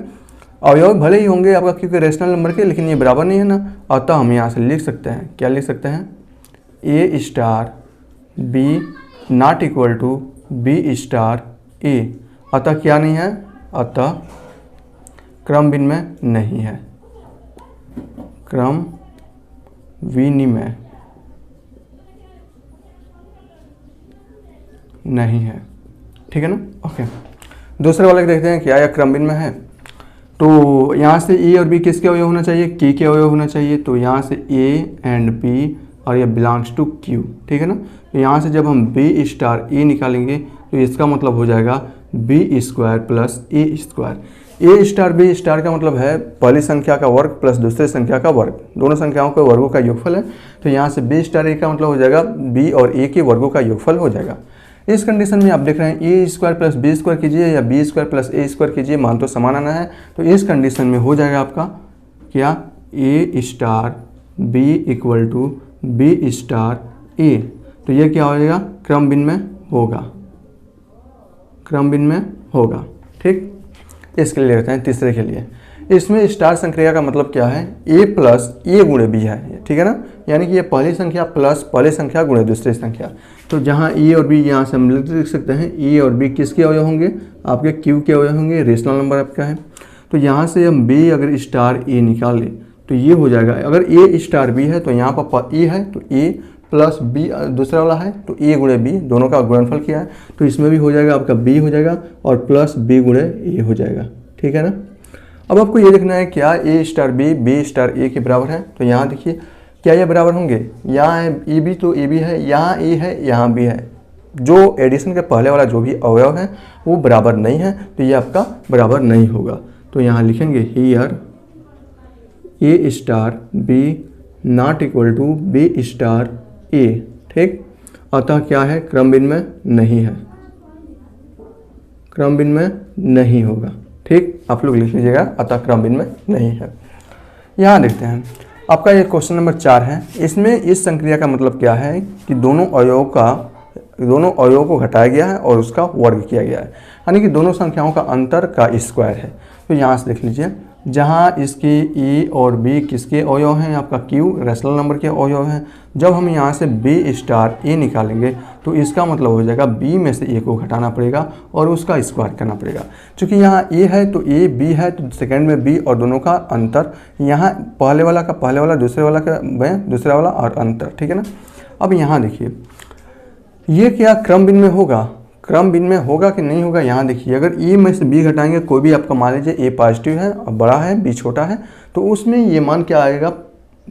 अवयव भले ही होंगे आपका क्योंकि रेशनल नंबर के, लेकिन ये बराबर नहीं है ना। अतः हम यहाँ से लिख सकते हैं, क्या लिख सकते हैं, A star B not equal to B star A. अतः क्या नहीं है, अतः क्रम भिन्न में नहीं है, क्रम विनिमय नहीं है। ठीक है ना, ओके। दूसरे वाले देखते हैं क्या यह क्रम भिन्न में है। तो यहाँ से ए और बी किसके अवयव होना चाहिए, के अवयव होना चाहिए। तो यहाँ से ए एंड बी और ये बिलोंग्स टू क्यू। ठीक है ना। तो यहाँ से जब हम बी स्टार ए निकालेंगे तो इसका मतलब हो जाएगा B square plus A square. A star B star का मतलब है पहली संख्या का वर्ग प्लस दूसरी संख्या का वर्ग, दोनों संख्याओं के वर्गों का योगफल है। तो यहाँ से बी स्टार ए का मतलब हो जाएगा बी और ए के वर्गों का योगफल हो जाएगा। इस कंडीशन में आप देख रहे हैं ए स्क्वायर प्लस बी स्क्वायर कीजिए या B square plus A square कीजिए, मान तो समान आना है। तो इस कंडीशन में हो जाएगा आपका क्या, A star B equal to B star A. तो ये क्या हो जाएगा, क्रम भिन्न में होगा, क्रम भिन्न में होगा। ठीक, इसके लिए लेते हैं तीसरे के लिए। इसमें स्टार संक्रिया का मतलब क्या है, ए प्लस ए गुणे बी है। ठीक है ना। यानी कि ये पहली संख्या प्लस पहली संख्या गुणे दूसरी संख्या। तो जहाँ ए और बी यहाँ से हम लिख सकते हैं, ए और बी किसके अवयव होंगे, आपके क्यू के अवयव होंगे, रेशनल नंबर आपका है। तो यहाँ से हम बी अगर स्टार ए निकाल लें तो ये हो जाएगा, अगर ए स्टार बी है तो यहाँ पर ए है तो ए प्लस बी दूसरा वाला है तो ए गुणे बी, दोनों का गुणनफल किया है। तो इसमें भी हो जाएगा आपका बी हो जाएगा और प्लस बी गुणे ए हो जाएगा। ठीक है ना। अब आपको ये देखना है क्या ए स्टार बी स्टार ए के बराबर है। तो यहाँ देखिए क्या ये बराबर होंगे, यहाँ है ए बी तो ए बी है, यहाँ ए है, यहाँ बी है। जो एडिशन के पहले वाला जो भी अवयव है वो बराबर नहीं है, तो ये आपका बराबर नहीं होगा। तो यहाँ लिखेंगे here A star B not equal to B star A. ठीक, अतः क्या है, क्रम भिन्न में नहीं है, क्रम भिन्न में नहीं होगा। ठीक, आप लोग लिख लीजिएगा, अतः क्रम भिन्न में नहीं है। यहाँ देखते हैं आपका ये क्वेश्चन नंबर 4 है। इसमें इस संक्रिया का मतलब क्या है कि दोनों अवयवों को घटाया गया है और उसका वर्ग किया गया है, यानी कि दोनों संख्याओं का अंतर का स्क्वायर है। तो यहाँ से देख लीजिए, जहाँ इसकी ई और बी किसके अवयव हैं, आपका क्यू रेशनल नंबर के अवयव हैं। जब हम यहाँ से बी स्टार ए निकालेंगे तो इसका मतलब हो जाएगा बी में से ए को घटाना पड़ेगा और उसका स्क्वायर करना पड़ेगा। चूँकि यहाँ ए है तो ए, बी है तो सेकंड में बी, और दोनों का अंतर, यहाँ पहले वाला का पहले वाला, दूसरे वाला का दूसरा वाला और अंतर, ठीक है ना। अब यहाँ देखिए ये क्या क्रम भिन्न में होगा, क्रम भिन्न में होगा कि नहीं होगा। यहाँ देखिए अगर ए में से बी घटाएंगे, कोई भी आपका मान लीजिए ए पॉजिटिव है और बड़ा है, बी छोटा है, तो उसमें ये मान क्या आएगा,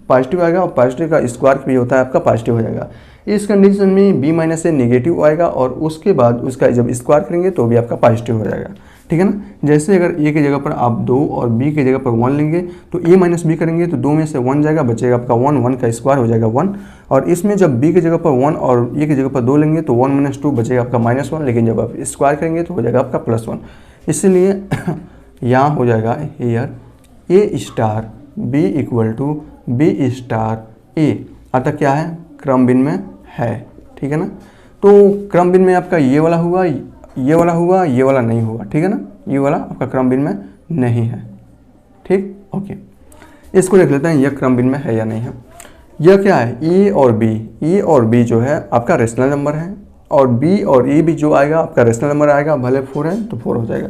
पॉजिटिव आएगा, और पॉजिटिव का स्क्वायर भी होता है आपका पॉजिटिव हो जाएगा। इस कंडीशन में बी माइनस से नेगेटिव आएगा और उसके बाद उसका जब स्क्वायर करेंगे तो भी आपका पॉजिटिव हो जाएगा, ठीक है ना। जैसे अगर ए की जगह पर आप 2 और बी की जगह पर 1 लेंगे तो ए माइनस बी करेंगे तो 2 में से 1 जाएगा, बचेगा आपका 1, 1 का स्क्वायर हो जाएगा 1। और इसमें जब बी की जगह पर 1 और ए की जगह पर 2 लेंगे तो 1 माइनस 2 बचेगा आपका -1, लेकिन जब आप स्क्वायर करेंगे तो हो जाएगा आपका +1। इसलिए यहाँ हो जाएगा here A star B equal to B star A, अतः क्या है क्रम भिन्न में है, ठीक है ना। तो क्रम भिन्न में आपका ये वाला हुआ, ये वाला हुआ, ये वाला नहीं हुआ, ठीक है ना। ये वाला आपका क्रम भिन्न में नहीं है, ठीक, ओके। इसको देख लेते हैं यह क्रम भिन्न में है या नहीं है। यह क्या है, ई और बी, ई और बी जो है आपका रेशनल नंबर है, और बी और ए भी जो आएगा आपका रेशनल नंबर आएगा, भले 4 है तो 4 हो जाएगा,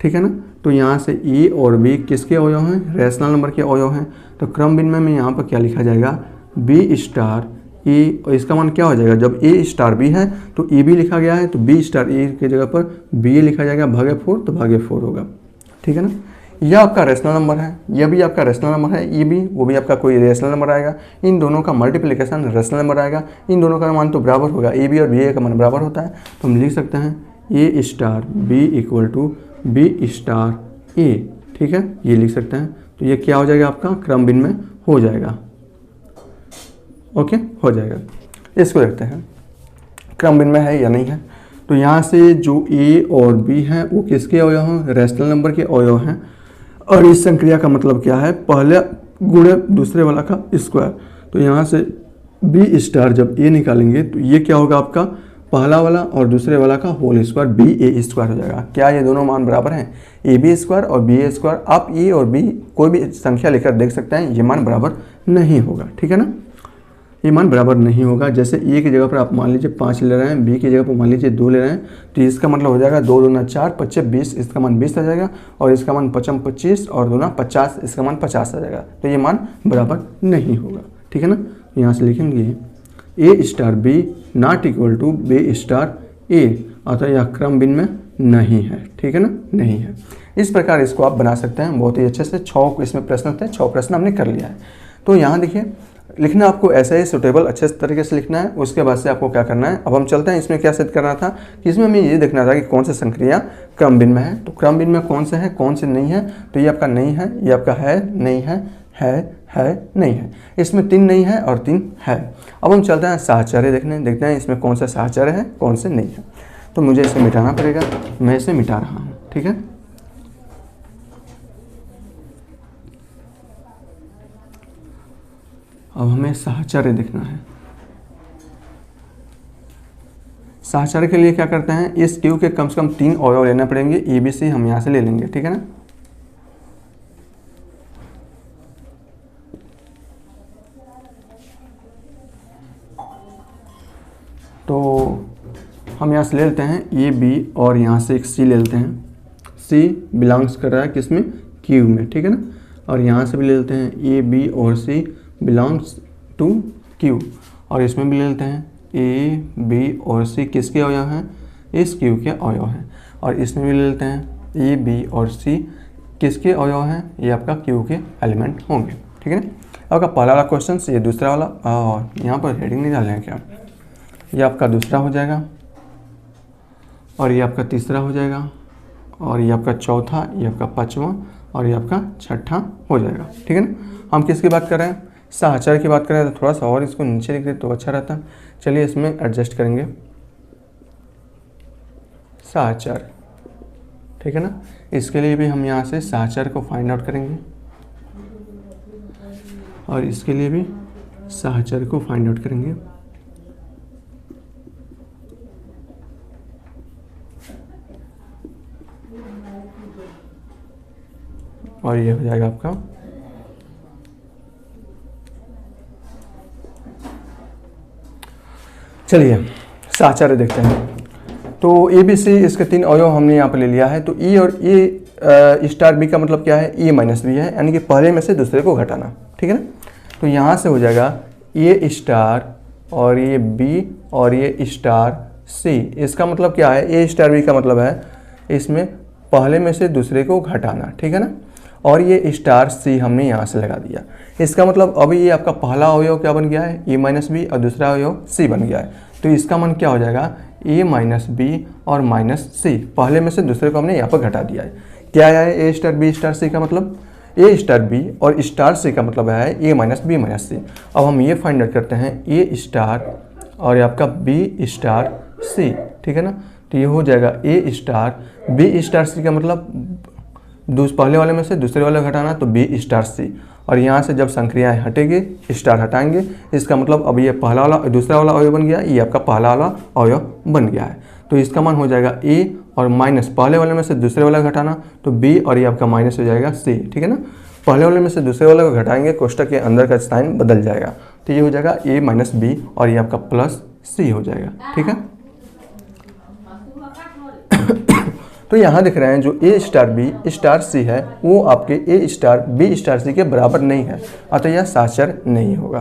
ठीक है ना। तो यहाँ से ई और बी किसके अवयव हैं, रेशनल नंबर के अवयव हैं। तो क्रम भिन्न में यहाँ पर क्या लिखा जाएगा, बी स्टार ए, और इसका मान क्या हो जाएगा, जब ए स्टार बी है तो ए बी लिखा गया है तो बी स्टार ए की जगह पर बी ए लिखा जाएगा, भागे 4 तो भागे 4 होगा, ठीक है ना। यह आपका रेशनल नंबर है, यह भी आपका रेशनल नंबर है, ये भी वो भी आपका कोई रेशनल नंबर आएगा। इन दोनों का मल्टीप्लिकेशन रेशनल नंबर आएगा, इन दोनों का मान तो बराबर होगा, ए बी और बी ए का मान बराबर होता है। तो हम लिख सकते हैं A star B equal to B star A, ठीक है, ये लिख सकते हैं। तो ये क्या हो जाएगा आपका क्रम भिन्न में हो जाएगा, ओके, हो जाएगा। इसको देखते हैं क्रम भिन्न में है या नहीं है। तो यहाँ से जो ए और बी हैं वो किसके अवयव हैं, रेशनल नंबर के अवयव हैं। और इस संक्रिया का मतलब क्या है, पहले गुणे दूसरे वाला का स्क्वायर। तो यहाँ से बी स्टार जब ए निकालेंगे तो ये क्या होगा आपका पहला वाला और दूसरे वाला का होल स्क्वायर, बी ए स्क्वायर हो जाएगा। क्या ये दोनों मान बराबर हैं, ए बी स्क्वायर और बी ए स्क्वायर। आप ए और बी कोई भी संख्या लेकर देख सकते हैं, ये मान बराबर नहीं होगा, ठीक है ना, ये मान बराबर नहीं होगा। जैसे ए की जगह पर आप मान लीजिए 5 ले रहे हैं, बी की जगह पर मान लीजिए 2 ले रहे हैं, तो इसका मतलब हो जाएगा 2 दूना 4, 25 20, इसका मान 20 आ जाएगा, और इसका मान 5 25 और दूना 50, इसका मान 50 आ जाएगा। तो ये मान बराबर नहीं होगा, ठीक है ना। यहाँ से लिखेंगे A star B not equal to B star A, अतः यह क्रम भिन्न में नहीं है, ठीक है ना, नहीं है। इस प्रकार इसको आप बना सकते हैं बहुत ही अच्छे से। 6 इसमें प्रश्न थे, 6 प्रश्न हमने कर लिया है। तो यहाँ देखिए लिखना आपको ऐसा ही सुटेबल अच्छे तरीके से लिखना है। उसके बाद से आपको क्या करना है, अब हम चलते हैं इसमें क्या सिद्ध करना था कि इसमें हमें ये देखना था कि कौन सी संक्रिया क्रम भिन्न में है। तो क्रम भिन्न में कौन से है कौन से नहीं है, तो ये आपका नहीं है, ये आपका है नहीं है, नहीं है। इसमें 3 नहीं है और 3 है। अब हम चलते हैं साहचर्य देखते हैं इसमें कौन सा साहचर्य है कौन से नहीं है। तो मुझे इसे मिटाना पड़ेगा, मैं इसे मिटा रहा हूँ, ठीक है। अब हमें साहचर्य देखना है। साहचर्य के लिए क्या करते हैं, इस क्यू के कम से कम 3 अवयव लेना पड़ेंगे, ए बी सी हम यहाँ से ले लेंगे, ठीक है ना। तो हम यहाँ से ले लेते हैं ए बी और यहाँ से एक सी ले लेते हैं। सी बिलोंग्स कर रहा है किसमें, क्यू में, ठीक है ना। और यहाँ से भी ले लेते हैं ए बी और सी बिलोंग्स टू क्यू, और इसमें भी ले लेते हैं ए बी और सी किसके अवयव हैं, इस क्यू के अवयव हैं। और इसमें भी ले लेते हैं ए बी और सी किसके अवयव हैं, ये आपका क्यू के एलिमेंट होंगे, ठीक है ना। आपका पहला वाला क्वेश्चन, ये दूसरा वाला, और यहाँ पर हेडिंग नहीं डाल रहे हैं क्या, ये आपका दूसरा हो जाएगा, और ये आपका तीसरा हो जाएगा, और ये आपका चौथा, ये आपका पाँचवा, और ये आपका छठा हो जाएगा, ठीक है ना। हम किसकी बात कर रहे हैं, साहचर्य की बात कर रहे हैं। तो थोड़ा सा और इसको नीचे लिख दे तो अच्छा रहता। चलिए इसमें एडजस्ट करेंगे साहचर्य, ठीक है ना। इसके लिए भी हम यहाँ से साहचर्य को फाइंड आउट करेंगे, और इसके लिए भी साहचर्य को फाइंड आउट करेंगे। और ये हो जाएगा आपका चलिए साहचर्य देखते हैं। तो ए बी सी इसके 3 अवयव हमने यहाँ पर ले लिया है। तो ई और ए स्टार बी का मतलब क्या है, ए माइनस बी है, यानी कि पहले में से दूसरे को घटाना, ठीक है ना। तो यहाँ से हो जाएगा ए स्टार और ये बी और ये स्टार सी। इसका मतलब क्या है, ए स्टार बी का मतलब है इसमें पहले में से दूसरे को घटाना, ठीक है ना। और ये स्टार सी हमने यहाँ से लगा दिया। इसका मतलब अभी ये आपका पहला अवयव क्या बन गया है, ए माइनस बी, और दूसरा अवयव सी बन गया है। तो इसका मान क्या हो जाएगा, ए माइनस बी और माइनस सी, पहले में से दूसरे को हमने यहाँ पर घटा दिया है। क्या है ए स्टार बी स्टार सी का मतलब, ए स्टार बी और स्टार सी का मतलब है ए माइनस बी माइनस सी। अब हम ये फाइंड आउट करते हैं ए स्टार और ये आपका बी स्टार सी, ठीक है ना। तो ये हो जाएगा ए स्टार बी स्टार सी का मतलब पहले वाले में से दूसरे वाले घटाना, तो बी स्टार सी। और यहाँ से जब संक्रियाएँ हटेंगे स्टार हटाएंगे, इसका मतलब अब ये पहला वाला दूसरा वाला अवयव बन गया, ये आपका पहला वाला अवयव बन गया है। तो इसका मान हो जाएगा ए और माइनस पहले वाले में से दूसरे वाला घटाना, तो बी और ये आपका माइनस हो जाएगा सी, ठीक है ना। पहले वाले में से दूसरे वाले को घटाएंगे, कोष्टक के अंदर का साइन बदल जाएगा, तो ये हो जाएगा ए माइनस बी और ये आपका प्लस सी हो जाएगा, ठीक है। तो यहाँ दिख रहे हैं जो ए स्टार बी स्टार सी है वो आपके ए स्टार बी स्टार सी के बराबर नहीं है, अतः यह साहचर्य नहीं होगा।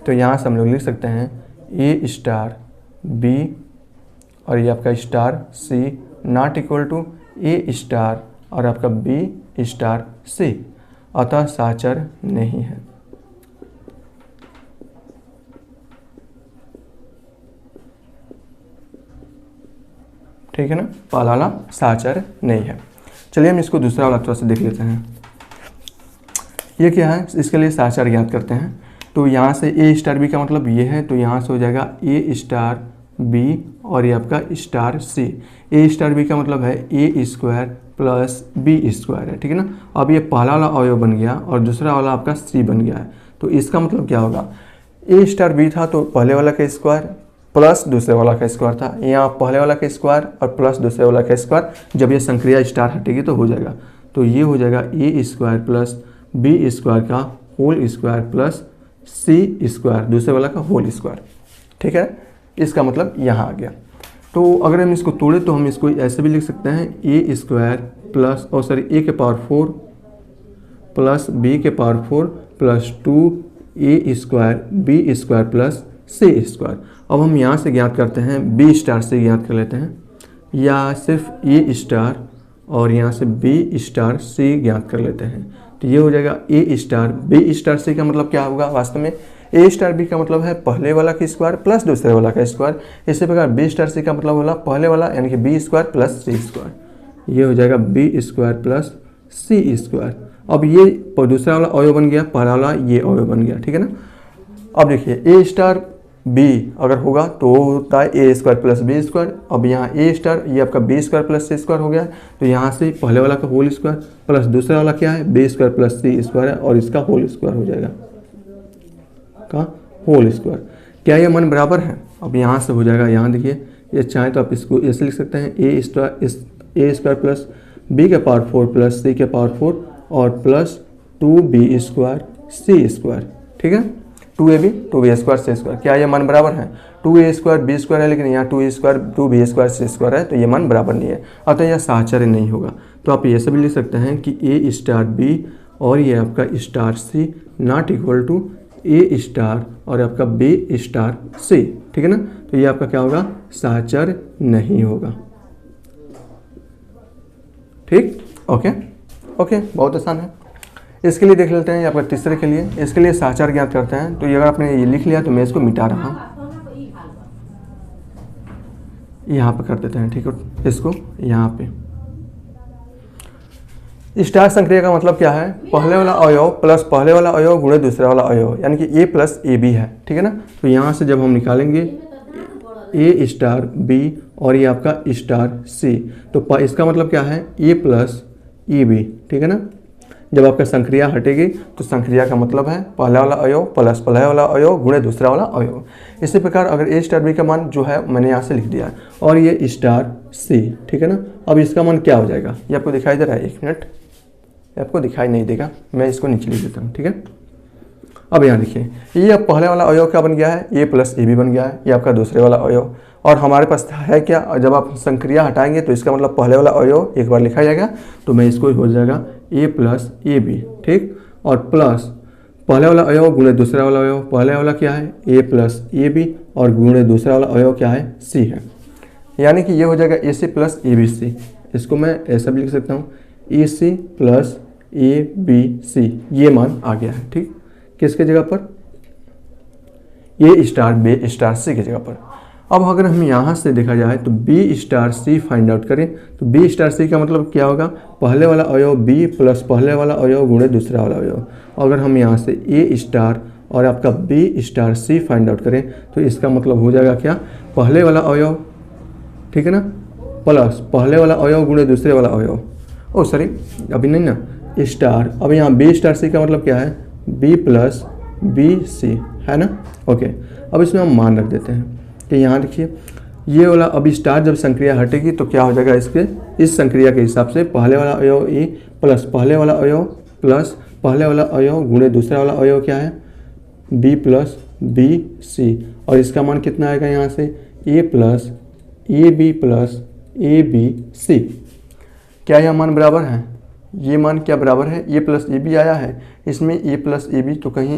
तो यहाँ से हम लोग लिख सकते हैं ए स्टार बी और ये आपका star C not equal to A star और आपका बी स्टार सी, अतः साहचर्य नहीं है। ठीक है ना, पहला वाला साहचर्य नहीं है। चलिए हम इसको दूसरा वाला थोड़ा सा देख लेते हैं। ये क्या है, इसके लिए साहचर्य ज्ञात करते हैं। तो यहाँ से ए स्टार बी का मतलब ये है, तो यहाँ से हो जाएगा ए स्टार बी और ये आपका स्टार सी। ए स्टार बी का मतलब है A square plus B square है, ठीक है ना। अब ये पहला वाला अवयव बन गया और दूसरा वाला आपका सी बन गया है। तो इसका मतलब क्या होगा, ए स्टार बी था तो पहले वाला का स्क्वायर प्लस दूसरे वाला का स्क्वायर था, यहाँ पहले वाला का स्क्वायर और प्लस दूसरे वाला का स्क्वायर। जब ये संक्रिया स्टार हटेगी तो हो जाएगा, तो ये हो जाएगा ए स्क्वायर प्लस बी स्क्वायर का होल स्क्वायर प्लस सी स्क्वायर दूसरे वाला का होल स्क्वायर, ठीक है। इसका मतलब यहाँ आ गया। तो अगर हम इसको तोड़े तो हम इसको ऐसे भी लिख सकते हैं ए स्क्वायर प्लस और सॉरी ए के पावर 4 प्लस बी के पावर 4 प्लस 2 ए स्क्वायर बी स्क्वायर प्लस सी स्क्वायर। अब हम यहाँ से ज्ञात करते हैं बी स्टार से ज्ञात कर लेते हैं, या सिर्फ ए स्टार और यहाँ से बी स्टार सी ज्ञात कर लेते हैं। तो ये हो जाएगा ए स्टार बी स्टार सी का मतलब क्या होगा, वास्तव में ए स्टार बी का मतलब है पहले वाला का स्क्वायर प्लस दूसरे वाला का स्क्वायर। इसी प्रकार बी स्टार सी का मतलब होला पहले वाला यानी कि बी स्क्वायर प्लस सी स्क्वायर। ये हो जाएगा बी स्क्वायर प्लस सी स्क्वायर। अब ये दूसरा वाला अवयव बन गया, पहला वाला ये अवयव बन गया, ठीक है ना। अब देखिए ए स्टार बी अगर होगा तो होता है A square plus B square. अब यहाँ ए स्टार ये आपका बी स्क्वायर प्लस सी स्क्वायर हो गया, तो यहाँ से पहले वाला का होल स्क्वायर प्लस दूसरा वाला क्या है बी स्क्वायर प्लस सी स्क्वायर है और इसका होल स्क्वायर हो जाएगा का होल स्क्वायर। क्या ये मान बराबर है, अब यहाँ से हो जाएगा, यहाँ देखिए ये चाहे तो आप इसको ऐसे लिख सकते हैं ए स्क्वायर प्लस बी के पावर 4 प्लस सी के पावर 4 और प्लस 2b स्क्वायर सी स्क्वायर, ठीक है। 2ab 2b स्क्वायर सी स्क्वायर, क्या ये मान बराबर है, 2a स्क्वायर बी स्क्वायर है लेकिन यहाँ 2b स्क्वायर सी स्क्वायर है, तो ये मान बराबर नहीं है, अतः यह साहचर्य नहीं होगा। तो आप ये सब लिख सकते हैं कि ए स्टार बी और ये आपका star C not equal to A star और आपका बी स्टार सी, ठीक है ना। तो ये आपका क्या होगा, साहचर्य नहीं होगा, ठीक। ओके ओके, बहुत आसान है। इसके लिए देख लेते हैं, ये आपका तीसरे के लिए, इसके लिए साहचर्य ज्ञात करते हैं। तो ये अगर आपने ये लिख लिया तो मैं इसको मिटा रहा हूँ, यहाँ पे कर देते हैं, ठीक है। इसको यहाँ पे स्टार संक्रिया का मतलब क्या है, पहले वाला अवयव प्लस पहले वाला अवयव गुणे दूसरा वाला अवयव, यानी कि ए प्लस ए बी है, ठीक है ना। तो यहाँ से जब हम निकालेंगे ए स्टार बी और ये आपका स्टार सी, तो इसका मतलब क्या है ए प्लस ए बी, ठीक है ना। जब आपका संक्रिया हटेगी तो संक्रिया का मतलब है पहला वाला अवयव प्लस पहले वाला अवयव गुणे दूसरा वाला अवयव। इसी प्रकार अगर ए स्टार बी का मान जो है मैंने यहाँ से लिख दिया है और ये स्टार सी, ठीक है ना। अब इसका मान क्या हो जाएगा, ये आपको दिखाई दे रहा है, एक मिनट ये आपको दिखाई नहीं देगा, मैं इसको नीचे लिख देता हूँ, ठीक है। अब यहाँ देखिए, ये अब पहले वाला अवयव क्या बन गया है, ए प्लस ए बी बन गया है, ये आपका दूसरे वाला अवयव। और हमारे पास है क्या, जब आप संक्रिया हटाएंगे तो इसका मतलब पहले वाला अवयव एक बार लिखा जाएगा, तो मैं इसको हो जाएगा ए प्लस ए बी, ठीक, और प्लस पहले वाला अवयव गुणे दूसरा वाला अवयव, पहले वाला क्या है ए प्लस ए बी और गुणे दूसरा वाला अवयव क्या है सी है, यानी कि ये हो जाएगा ए सी प्लस ए बी सी। इसको मैं ऐसा भी लिख सकता हूँ ए सी प्लस ए बी सी, ये मान आ गया है, ठीक, किसके जगह पर, ए स्टार बी स्टार सी की जगह पर। अब अगर हम यहाँ से देखा जाए तो बी स्टार सी फाइंड आउट करें तो बी स्टार सी का मतलब क्या होगा, पहले वाला अवयव बी प्लस पहले वाला अवयव गुणे दूसरा वाला अवयव। अगर हम यहाँ से ए स्टार और आपका बी स्टार सी फाइंड आउट करें तो इसका मतलब हो जाएगा क्या, पहले वाला अवयव, ठीक है ना, प्लस पहले वाला अवयव गुणे दूसरे वाला अवयव, ओ सॉरी अभी नहीं ना, स्टार। अब यहाँ बी स्टार सी का मतलब क्या है, बी प्लस बी सी है ना, ओके। अब इसमें हम मान रख देते हैं कि यहाँ देखिए ये वाला अभी स्टार जब संक्रिया हटेगी तो क्या हो जाएगा, इसके इस संक्रिया के हिसाब से पहले वाला अवयव ए प्लस पहले वाला अवयव प्लस पहले वाला अवयव गुणे दूसरा वाला अवयव क्या है बी प्लस बी सी, और इसका मान कितना आएगा यहाँ से A plus A B C. क्या यह मान बराबर है, ये मान क्या बराबर है, ए प्लस ए बी आया है, इसमें ए प्लस ए बी तो कहीं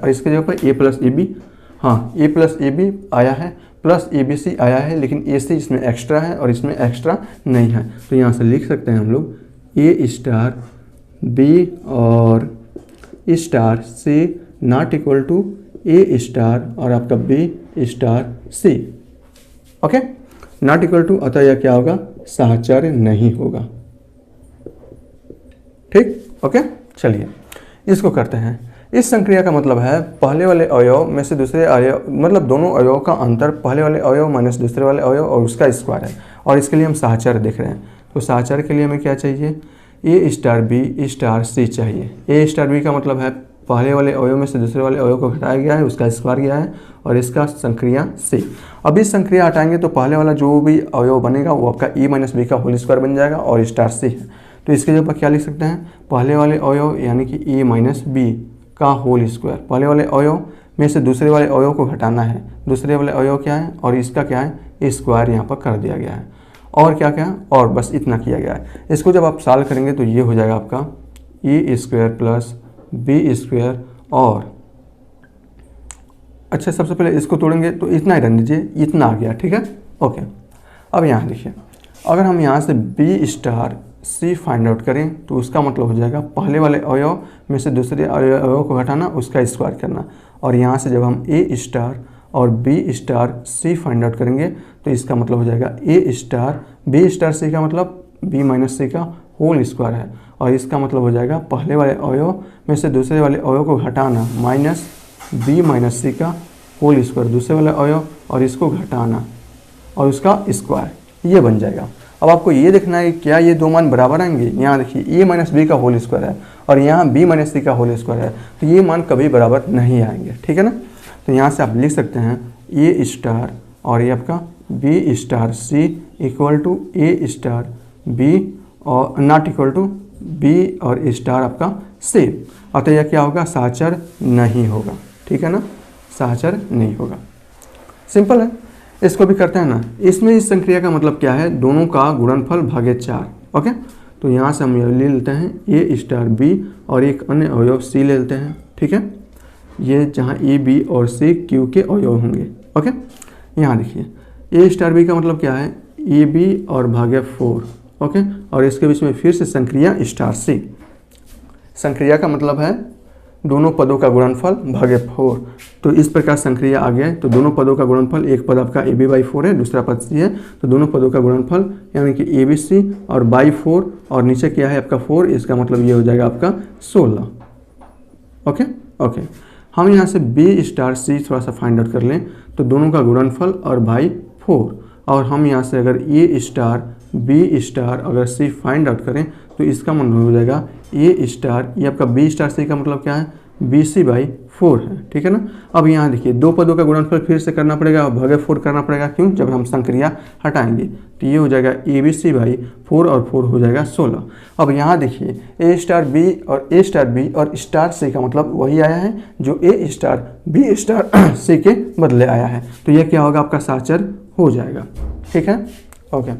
इसके जगह पर ए प्लस ए बी, हाँ ए प्लस ए बी आया है, प्लस ए बी सी आया है, लेकिन ए सी इसमें एक्स्ट्रा है और इसमें एक्स्ट्रा नहीं है, तो यहाँ से लिख सकते हैं हम लोग ए स्टार बी और star C not equal to A star और आपका B star C, okay, not equal to, अतः यह क्या होगा, साहचर्य नहीं होगा, ठीक, ओके। चलिए इसको करते हैं। इस संक्रिया का मतलब है पहले वाले अवयव में से दूसरे अवयव, मतलब दोनों अवयव का अंतर पहले वाले अवयव माइनस दूसरे वाले अवयव और उसका स्क्वायर है, और इसके लिए हम साहचर्य देख रहे हैं। तो साहचर्य के लिए हमें क्या चाहिए, ए स्टार बी स्टार सी चाहिए। ए स्टार बी का मतलब है पहले वाले अवयव में से दूसरे वाले अवयव को घटाया गया है, उसका स्क्वायर गया है, और इसका संक्रिया सी। अब इस संक्रिया हटाएंगे तो पहले वाला जो भी अवयव बनेगा वो आपका ए माइनस बी का होल स्क्वायर बन जाएगा और स्टार सी है, तो इसके जगह पर क्या लिख सकते हैं, पहले वाले अवयव यानी कि ए माइनस बी का होल स्क्वायर, पहले वाले अवयव में से दूसरे वाले अवयव को घटाना है, दूसरे वाले अवयव क्या है और इसका क्या है स्क्वायर यहाँ पर कर दिया गया है, और क्या क्या और बस इतना किया गया है। इसको जब आप सॉल्व करेंगे तो ये हो जाएगा आपका ए स्क्वायर प्लस बी स्क्वायर, और अच्छा सबसे पहले इसको तोड़ेंगे तो इतना ही रहने दीजिए, इतना आ गया, ठीक है, ओके। अब यहाँ देखिए, अगर हम यहाँ से बी स्टार सी फाइंड आउट करें तो उसका मतलब हो जाएगा पहले वाले अवयव में से दूसरे अवयव को घटाना, उसका स्क्वायर करना, और यहाँ से जब हम ए स्टार और बी स्टार सी फाइंड आउट करेंगे तो इसका मतलब हो जाएगा ए स्टार बी स्टार सी का मतलब बी माइनस सी का होल स्क्वायर है, और इसका मतलब हो जाएगा पहले वाले अवयव में से दूसरे वाले अवयव को घटाना माइनस बी माइनस सी का होल स्क्वायर, दूसरे वाले अवयव और इसको घटाना और उसका स्क्वायर, ये बन जाएगा। अब आपको ये देखना है क्या ये दो मान बराबर आएंगे, यहाँ देखिए ए माइनस बी का होल स्क्वायर है और यहाँ बी माइनस सी का होल स्क्वायर है, तो ये मान कभी बराबर नहीं आएंगे, ठीक है ना। तो यहाँ से आप लिख सकते हैं ए स्टार और ये आपका B star C equal to A star B और नॉट इक्वल टू बी और स्टार आपका सी, अतः यह क्या होगा, साहचर्य नहीं होगा, ठीक है ना, साहचर्य नहीं होगा, सिंपल है। इसको भी करते हैं ना, इसमें इस संक्रिया का मतलब क्या है, दोनों का गुणनफल भागे 4, ओके। तो यहाँ से हम ये ले लेते हैं ए स्टार बी और एक अन्य अवयव सी ले लेते हैं, ठीक है, ये जहाँ ए बी और सी क्यू के अवयव होंगे, ओके। यहाँ देखिए ए स्टार बी का मतलब क्या है, ए बी और भागे 4, ओके, और इसके बीच में फिर से संक्रिया स्टार सी। संक्रिया का मतलब है दोनों पदों का गुणनफल भागे 4, तो इस प्रकार संक्रिया आ गया है। तो दोनों पदों का गुणनफल, एक पद आपका ए बी बाई 4 है, दूसरा पद सी है, तो दोनों पदों का गुणनफल यानी कि ए बी सी और बाई 4 और नीचे क्या है आपका 4, इसका मतलब ये हो जाएगा आपका 16, ओके ओके। हम यहाँ से बी स्टार सी थोड़ा सा फाइंड आउट कर लें तो दोनों का गुणनफल और बाई 4, और हम यहाँ से अगर ए स्टार बी स्टार अगर सी फाइंड आउट करें तो इसका मतलब हो जाएगा ए स्टार, ये आपका बी स्टार सी का मतलब क्या है बी सी बाई 4 है, ठीक है ना। अब यहाँ देखिए 2 पदों का गुणनफल फिर से करना पड़ेगा और भागे 4 करना पड़ेगा, क्यों, जब हम संक्रिया हटाएंगे तो ये हो जाएगा ABC बाई 4 और 4 हो जाएगा 16। अब यहाँ देखिए A स्टार B और A स्टार B और स्टार C का मतलब वही आया है जो A star B star C के बदले आया है, तो ये क्या होगा, आपका साचर हो जाएगा, ठीक है। ओके,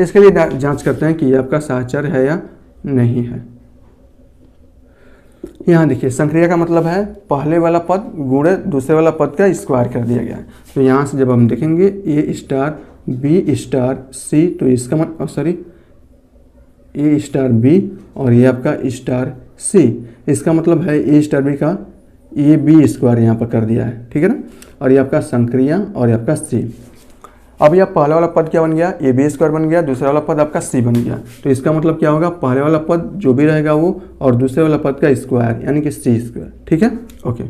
इसके लिए जांच करते हैं कि ये आपका साचर है या नहीं है। यहाँ देखिए संक्रिया का मतलब है पहले वाला पद गुणे दूसरे वाला पद का स्क्वायर कर दिया गया है, तो यहाँ से जब हम देखेंगे A star B star C, तो इसका मतलब A स्टार B और ये आपका स्टार C, इसका मतलब है A स्टार B का AB स्क्वायर यहाँ पर कर दिया है, ठीक है ना। और ये आपका संक्रिया और ये आपका C। अब यह पहला वाला पद क्या बन गया, AB स्क्वायर बन गया, दूसरा वाला पद आपका C बन गया, तो इसका मतलब क्या होगा, पहले वाला पद जो भी रहेगा वो और दूसरे वाला पद का स्क्वायर यानी कि C स्क्वायर, ठीक है। ओके,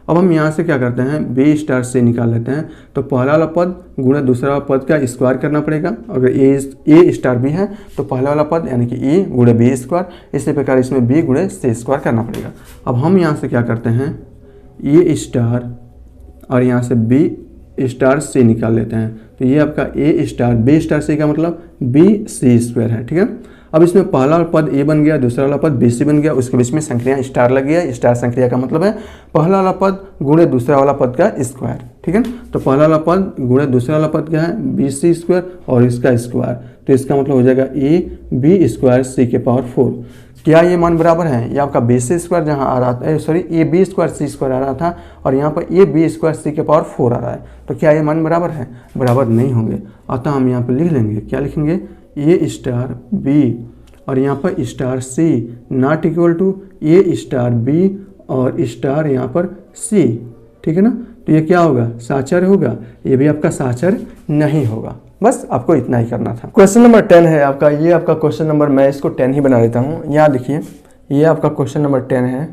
अब हम यहाँ से क्या करते हैं, B स्टार C निकाल लेते हैं, तो पहला वाला पद गुणा दूसरा वाला पद का स्क्वायर करना पड़ेगा। अगर A स्टार B है तो पहला वाला पद यानी कि A गुणे B स्क्वायर, इसी प्रकार इसमें B गुणे C स्क्वायर करना पड़ेगा। अब हम यहाँ से क्या करते हैं, A स्टार और यहाँ से B स्टार C निकाल लेते हैं, तो ये आपका A star B star C का मतलब BC स्क्वायर है, ठीक है। अब इसमें पहला पद A बन गया, दूसरा वाला पद BC बन गया, उसके बीच में संक्रिया स्टार लग गया। स्टार संक्रिया का मतलब है पहला वाला पद गुणे दूसरा वाला पद का स्क्वायर, ठीक है। तो पहला वाला पद गुणे दूसरा वाला पद क्या है, BC स्क्वायर और इसका स्क्वायर, तो इसका मतलब हो जाएगा AB स्क्वायर C के पावर 4। क्या ये मान बराबर है, ये आपका BC स्क्वायर जहाँ आ रहा था, sorry AB square C square आ रहा था और यहाँ पर AB स्क्वायर C के पावर 4 आ रहा है, तो क्या ये मान बराबर है, बराबर नहीं होंगे। अतः हम यहाँ पर लिख लेंगे, क्या लिखेंगे, A स्टार B और यहाँ पर star C not equal to A star B और स्टार यहाँ पर C, ठीक है ना। तो ये क्या होगा, साचर होगा, ये भी आपका साचर नहीं होगा। बस आपको इतना ही करना था। क्वेश्चन नंबर 10 है आपका, ये आपका क्वेश्चन नंबर, मैं इसको 10 ही बना देता हूँ। यहाँ देखिए ये आपका क्वेश्चन नंबर 10 है,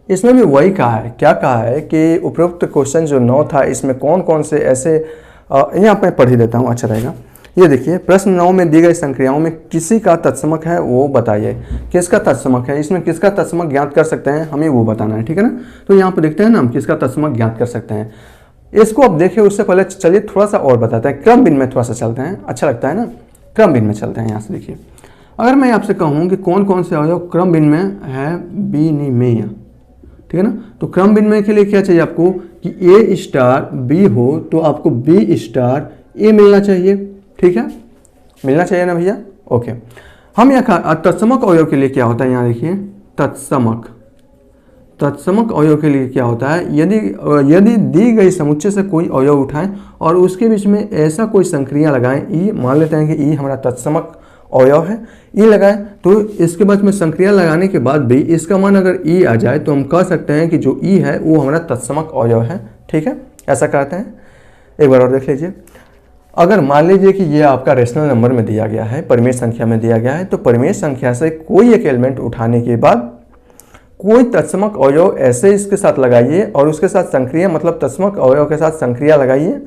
इसमें भी वही कहा है, क्या कहा है कि उपरोक्त क्वेश्चन जो 9 था इसमें कौन कौन से ऐसे, यहाँ मैं पढ़ ही देता हूँ, अच्छा रहेगा। ये देखिए प्रश्न 9 में दी गई संक्रियाओं में किसी का तत्समक है वो बताइए। किसका तत्समक है, इसमें किसका तत्समक ज्ञात कर सकते हैं, हमें वो बताना है, ठीक है ना। तो यहाँ पर देखते हैं ना हम किसका तत्समक ज्ञात कर सकते हैं। इसको अब देखिए उससे पहले चलिए थोड़ा सा और बताते हैं, क्रम भिन्न में थोड़ा सा चलते हैं, अच्छा लगता है ना, क्रम भिन्न में चलते हैं। यहाँ से देखिए अगर मैं आपसे कहूँ कि कौन कौन से अवयव क्रम भिन्न में है विनिमेय, ठीक है ना, तो क्रम विनिमय के लिए क्या चाहिए आपको कि A स्टार B हो तो आपको B स्टार A मिलना चाहिए, ठीक है, मिलना चाहिए ना भैया। ओके, हम यहाँ तत्समक अवयव के लिए क्या होता है, यहाँ देखिए तत्समक अवयव के लिए क्या होता है, यदि दी गई समुच्चय से कोई अवयव उठाएं और उसके बीच में ऐसा कोई संक्रिया लगाएं, ई मान लेते हैं कि ई हमारा तत्समक अवयव है, ई लगाएं, तो इसके बाद में संक्रिया लगाने के बाद भी इसका मान अगर ई आ जाए तो हम कह सकते हैं कि जो ई है वो हमारा तत्समक अवयव है, ठीक है, ऐसा कहते हैं। एक बार और देख लीजिए, अगर मान लीजिए कि ये आपका रेशनल नंबर में दिया गया है, परिमेय संख्या में दिया गया है, तो परिमेय संख्या से कोई एक एलिमेंट उठाने के बाद कोई तत्समक अवयव ऐसे इसके साथ लगाइए और उसके साथ संक्रिया, मतलब तत्समक अवयव के साथ संक्रिया लगाइए।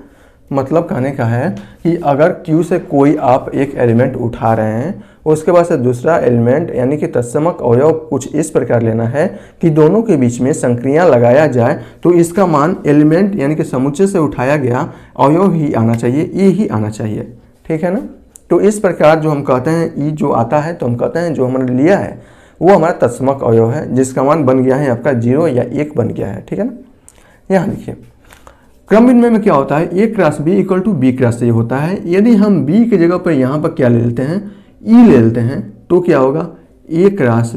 मतलब कहने का है कि अगर Q से कोई आप एक एलिमेंट उठा रहे हैं, उसके बाद से दूसरा एलिमेंट यानी कि तत्समक अवयव कुछ इस प्रकार लेना है कि दोनों के बीच में संक्रिया लगाया जाए तो इसका मान एलिमेंट यानी कि समुच्चय से उठाया गया अवयव ही आना चाहिए, ई ही आना चाहिए, ठीक है ना। तो इस प्रकार जो हम कहते हैं ई जो आता है तो हम कहते हैं जो हमने लिया है वो हमारा तत्समक अवयव है जिसका मान बन गया है आपका 0 या 1 बन गया है, ठीक है ना। यहाँ देखिए क्रम विनिमय में क्या होता है, A cross B equal to B cross A होता है। यदि हम B की जगह पर यहाँ पर क्या ले लेते हैं, E ले लेते हैं, तो क्या होगा A cross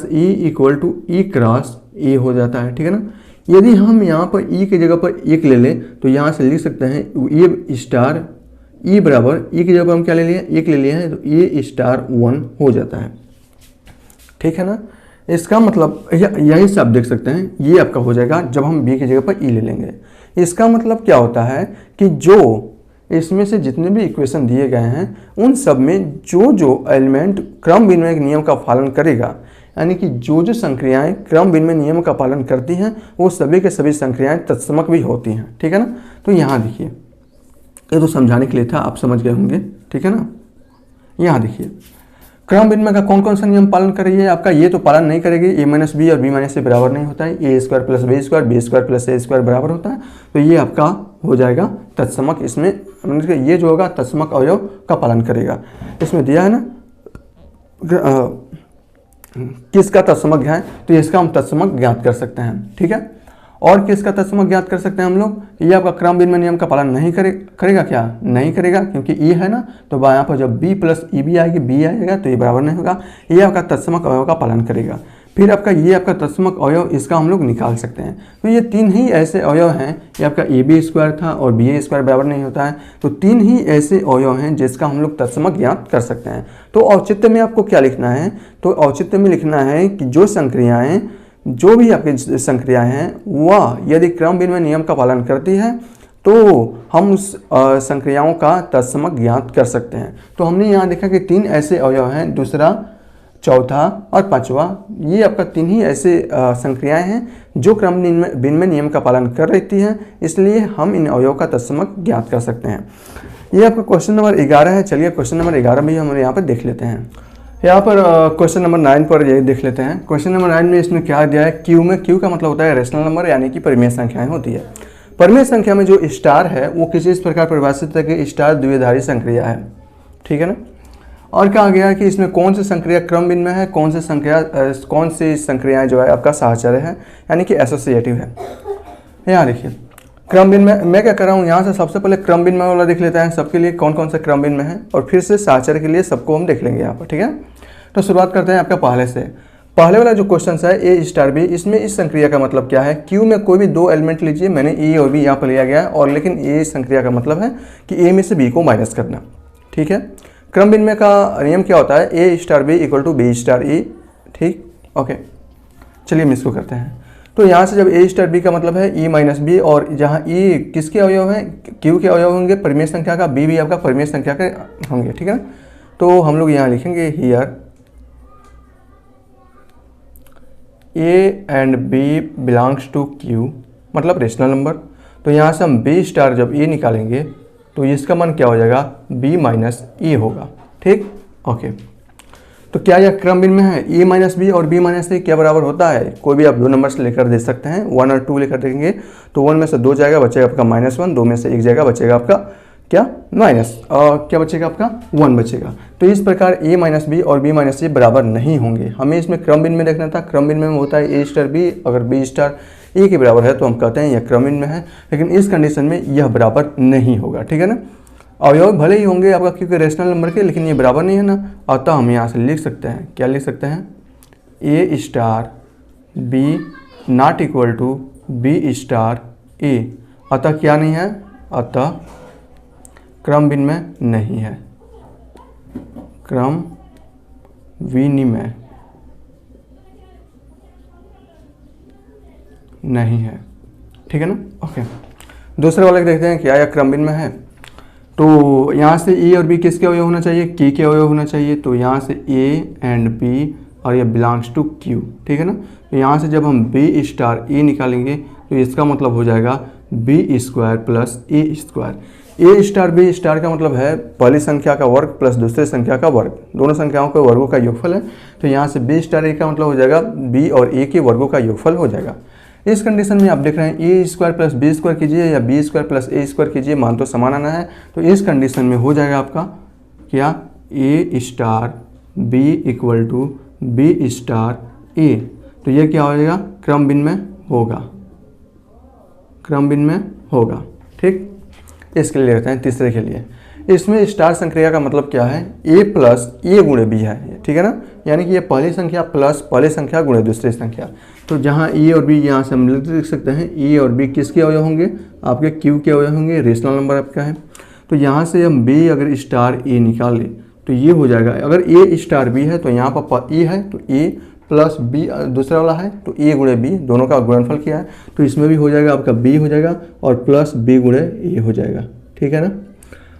E equal to E cross A हो जाता है, ठीक है ना। यदि हम यहाँ पर E की जगह पर 1 ले लें तो यहाँ से लिख सकते हैं A स्टार E बराबर E की जगह पर हम क्या ले लिए, 1 ले लिए हैं, तो A स्टार 1 हो जाता है, ठीक है ना। इसका मतलब यहीं से आप देख सकते हैं ये आपका हो जाएगा जब हम B की जगह पर E ले लेंगे। इसका मतलब क्या होता है कि जो इसमें से जितने भी इक्वेशन दिए गए हैं उन सब में जो एलिमेंट क्रम विनिमय नियम का पालन करेगा, यानी कि जो संक्रियाएं क्रम विनिमय नियम का पालन करती हैं वो सभी के सभी संक्रियाएं तत्समक भी होती हैं, ठीक है ना। तो यहाँ देखिए ये तो समझाने के लिए था, आप समझ गए होंगे, ठीक है ना। यहाँ देखिए क्रम विनिमय का कौन कौन सा नियम पालन करेगी आपका, ये तो पालन नहीं करेगी, ए माइनस बी और बी माइनस ए बराबर नहीं होता है, A square plus B square plus A square बराबर होता है, तो ये आपका हो जाएगा तत्समक, इसमें ये जो होगा तत्समक अवयव का पालन करेगा। इसमें दिया है ना किसका तत्समक है, तो इसका हम तत्समक ज्ञात कर सकते हैं, ठीक है। और किसका तत्समक ज्ञात कर सकते हैं हम लोग, ये आपका क्रम विनिमय नियम का पालन नहीं करेगा क्या, नहीं करेगा, क्योंकि ई है ना, तो यहाँ पर जब बी प्लस ई बी आएगी, बी आएगा तो ये बराबर नहीं होगा, ये आपका तत्समक अवयव का पालन करेगा। फिर आपका ये आपका तत्समक अवयव, इसका हम लोग निकाल सकते हैं। तो ये तीन ही ऐसे अवयव हैं, ये आपका ए बी स्क्वायर था और बी ए स्क्वायर बराबर नहीं होता है, तो तीन ही ऐसे अवयव हैं जिसका हम लोग तत्समक ज्ञात कर सकते हैं। तो औचित्य में आपको क्या लिखना है, तो औचित्य में लिखना है कि जो संक्रियाएँ, जो भी आपकी संक्रियाएँ हैं वह यदि क्रम विनिमय नियम का पालन करती है तो हम उस संक्रियाओं का तत्समक ज्ञात कर सकते हैं। तो हमने यहाँ देखा कि तीन ऐसे अवयव हैं, दूसरा, चौथा और पांचवा, ये आपका तीन ही ऐसे संक्रियाएं हैं जो क्रम विनिमय नियम का पालन कर रहती हैं, इसलिए हम इन अवयव का तत्समक ज्ञात कर सकते हैं। ये आपका क्वेश्चन नंबर 11 है। चलिए क्वेश्चन नंबर 11 भी हम यहाँ पर देख लेते हैं। यहाँ पर क्वेश्चन नंबर 9 पर ये देख लेते हैं। क्वेश्चन नंबर 9 में इसमें क्या दिया है, क्यू में, क्यू का मतलब होता है रेशनल नंबर, यानी कि परिमेय संख्याएं होती है। परिमेय संख्या में जो स्टार है वो किसी इस प्रकार परिभाषित है कि स्टार द्विआधारी संक्रिया है, ठीक है ना। और कहा गया है कि इसमें कौन सी संक्रिया क्रम विनिमय है, कौन सी संक्रियाएं जो है आपका साहचर्य है, यानी कि एसोसिएटिव है। यहाँ देखिए क्रम विनिमय, मैं क्या कर रहा हूँ, यहाँ से सबसे पहले क्रम विनिमय वाला देख लेते हैं सबके लिए कौन कौन सा क्रम विनिमय है, और फिर से साहचर्य के लिए सबको हम देख लेंगे यहाँ पर, ठीक है। तो शुरुआत करते हैं आपका पहले से। पहले वाला जो क्वेश्चन है ए स्टार बी, इसमें इस संक्रिया का मतलब क्या है, क्यू में कोई भी दो एलिमेंट लीजिए, मैंने ए और बी यहाँ पर लिया गया है, और लेकिन ए संक्रिया का मतलब है कि ए में से बी को माइनस करना, ठीक है। क्रम विनिमय का नियम क्या होता है, A star B equal to B star A, ठीक, ओके। चलिए हम इसको करते हैं। तो यहाँ से जब ए स्टार बी का मतलब है ई माइनस बी, और जहाँ ई किसके अवयव हैं, क्यू के अवयव होंगे परिमेय संख्या का, बी भी आपका परिमेय संख्या के होंगे, ठीक है ना। तो हम लोग यहाँ लिखेंगे here A and B belongs to Q, मतलब रेशनल नंबर। तो यहाँ से हम बी स्टार जब ए निकालेंगे तो इसका मान क्या हो जाएगा, बी माइनस ए होगा, ठीक, ओके। तो क्या यह क्रम विनिमय है, ए माइनस बी और बी माइनस ए क्या बराबर होता है, कोई भी आप दो नंबर से लेकर दे सकते हैं, 1 और 2 लेकर देंगे तो 1 में से 2 जाएगा, बचेगा आपका -1, 2 में से 1 जाएगा, बचेगा आपका क्या माइनस, क्या बचेगा आपका 1 बचेगा। तो इस प्रकार ए माइनस बी और बी माइनस ए बराबर नहीं होंगे, हमें इसमें क्रम विनिमय देखना था। क्रम विनिमय में होता है ए स्टार बी, अगर बी स्टार ए के बराबर है तो हम कहते हैं यह क्रम विनिमय है, लेकिन इस कंडीशन में यह बराबर नहीं होगा, ठीक है ना। अवयव भले ही होंगे आपका क्योंकि रेशनल नंबर के, लेकिन ये बराबर नहीं है ना, अतः हम यहाँ से लिख सकते हैं, क्या लिख सकते हैं, A star B not equal to B star A, अतः क्या नहीं है, अतः क्रम विनिमय नहीं है, क्रम विनिमय नहीं है, ठीक है ना, ओके। दूसरे वाले देखते हैं क्या यह क्रम विनिमय है। तो यहाँ से ए और बी किसके अवयव होना चाहिए, के अवयव होना चाहिए। तो यहाँ से ए एंड बी और ये बिलोंग्स टू क्यू, ठीक है ना। तो यहाँ से जब हम बी स्टार ए निकालेंगे तो इसका मतलब हो जाएगा B square plus A square. A star B star का मतलब है पहली संख्या का वर्ग प्लस दूसरी संख्या का वर्ग, दोनों संख्याओं के वर्गों का योगफल है। तो यहाँ से बी स्टार ए का मतलब हो जाएगा बी और ए के वर्गों का योगफल हो जाएगा। इस कंडीशन में आप देख रहे हैं ए स्क्वायर प्लस बी स्क्वायर कीजिए या B square plus A square कीजिए, मान तो समान आना है। तो इस कंडीशन में हो जाएगा आपका क्या, A star B equal to B star A. तो ये क्या हो जाएगा, क्रम विनिमय होगा, क्रम विनिमय होगा, ठीक। इसके लिए लेते हैं तीसरे के लिए। इसमें स्टार संक्रिया का मतलब क्या है, ए प्लस ए गुणे बी है, ठीक है ना, यानी कि ये पहली संख्या प्लस पहली संख्या गुणे दूसरी संख्या। तो जहाँ ए और बी यहाँ से हम लिख सकते हैं, ए और बी किसके अवयव होंगे, आपके क्यू के अवयव होंगे, रेशनल नंबर आपका है। तो यहाँ से हम बी अगर स्टार ए निकाल ले तो ये हो जाएगा, अगर ए स्टार बी है तो यहाँ पर ए है तो ए प्लस बी दूसरा वाला है तो ए गुणे बी, दोनों का गुणनफल किया है। तो इसमें भी हो जाएगा आपका बी हो जाएगा और प्लस बी गुणे ए हो जाएगा, ठीक है ना।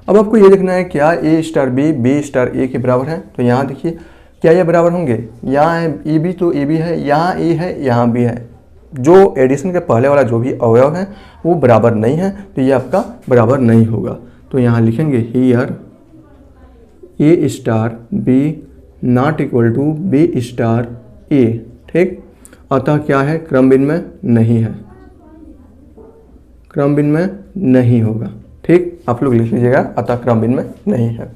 अब आपको ये देखना है क्या ए स्टार बी स्टार ए के बराबर है। तो यहाँ देखिए क्या ये बराबर होंगे, यहाँ है ए बी तो ए बी है, यहाँ ए है यहाँ बी है, जो एडिशन के पहले वाला जो भी अवयव है वो बराबर नहीं है, तो ये आपका बराबर नहीं होगा। तो यहाँ लिखेंगे here A star B not equal to B star A, ठीक। अतः क्या है, क्रमभिन्न में नहीं है, क्रमभिन्न में नहीं होगा, ठीक। आप लोग लिख लीजिएगा, अतः क्रमभिन्न में नहीं है।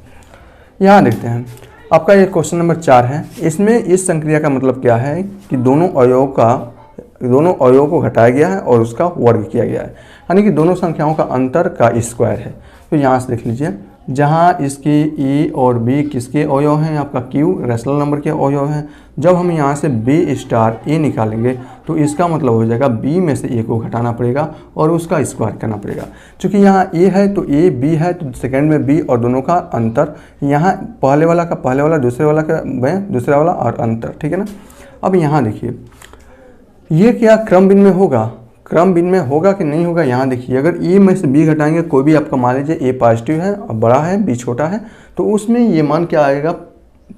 यहाँ देखते हैं आपका ये क्वेश्चन नंबर 4 है। इसमें इस संक्रिया का मतलब क्या है कि दोनों अवयवों को घटाया गया है और उसका वर्ग किया गया है, यानी कि दोनों संख्याओं का अंतर का स्क्वायर है। तो यहाँ से देख लीजिए, जहाँ इसकी ई और बी किसके अवयव हैं, आपका क्यू रैशनल नंबर के अवयव हैं। जब हम यहाँ से बी स्टार ए निकालेंगे तो इसका मतलब हो जाएगा बी में से ए को घटाना पड़ेगा और उसका स्क्वायर करना पड़ेगा। चूँकि यहाँ ए है तो ए, बी है तो सेकंड में बी, और दोनों का अंतर, यहाँ पहले वाला का पहले वाला, दूसरे वाला का दूसरा वाला और अंतर, ठीक है ना। अब यहाँ देखिए, ये क्या क्रमभिन्न में होगा, क्रमभिन्न में होगा कि नहीं होगा। यहाँ देखिए, अगर ए में से बी घटाएंगे, कोई भी आपका मान लीजिए ए पॉजिटिव है और बड़ा है, बी छोटा है, तो उसमें ये मान क्या आएगा,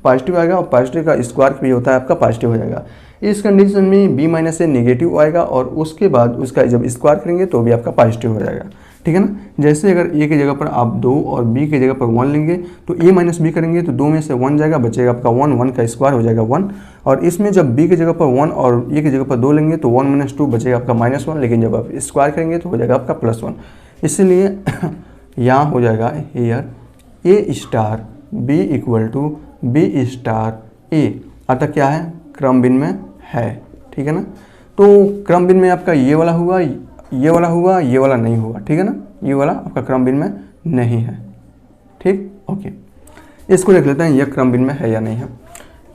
पॉजिटिव आएगा, और पॉजिटिव का स्क्वायर भी होता है आपका पॉजिटिव हो जाएगा। इस कंडीशन में बी माइनस ए नेगेटिव आएगा और उसके बाद उसका जब स्क्वायर करेंगे तो भी आपका पॉजिटिव हो जाएगा, ठीक है ना। जैसे अगर ए की जगह पर आप 2 और बी की जगह पर 1 लेंगे तो ए माइनस बी करेंगे तो 2 में से 1 जाएगा, बचेगा आपका 1, 1 का स्क्वायर हो जाएगा 1। और इसमें जब बी की जगह पर 1 और ए की जगह पर 2 लेंगे तो 1 माइनस 2 बचेगा आपका -1, लेकिन जब आप स्क्वायर करेंगे तो हो जाएगा आपका +1। इसलिए यहाँ हो जाएगा here A star B equal to B star A, अतः क्या है, क्रमभिन्न में है, ठीक है ना। तो क्रमभिन्न में आपका ये वाला हुआ, ये वाला हुआ, ये वाला नहीं हुआ, ठीक है ना। ये वाला आपका क्रमभिन्न में नहीं है, ठीक, ओके। इसको देख लेते हैं, यह क्रमभिन्न में है या नहीं है।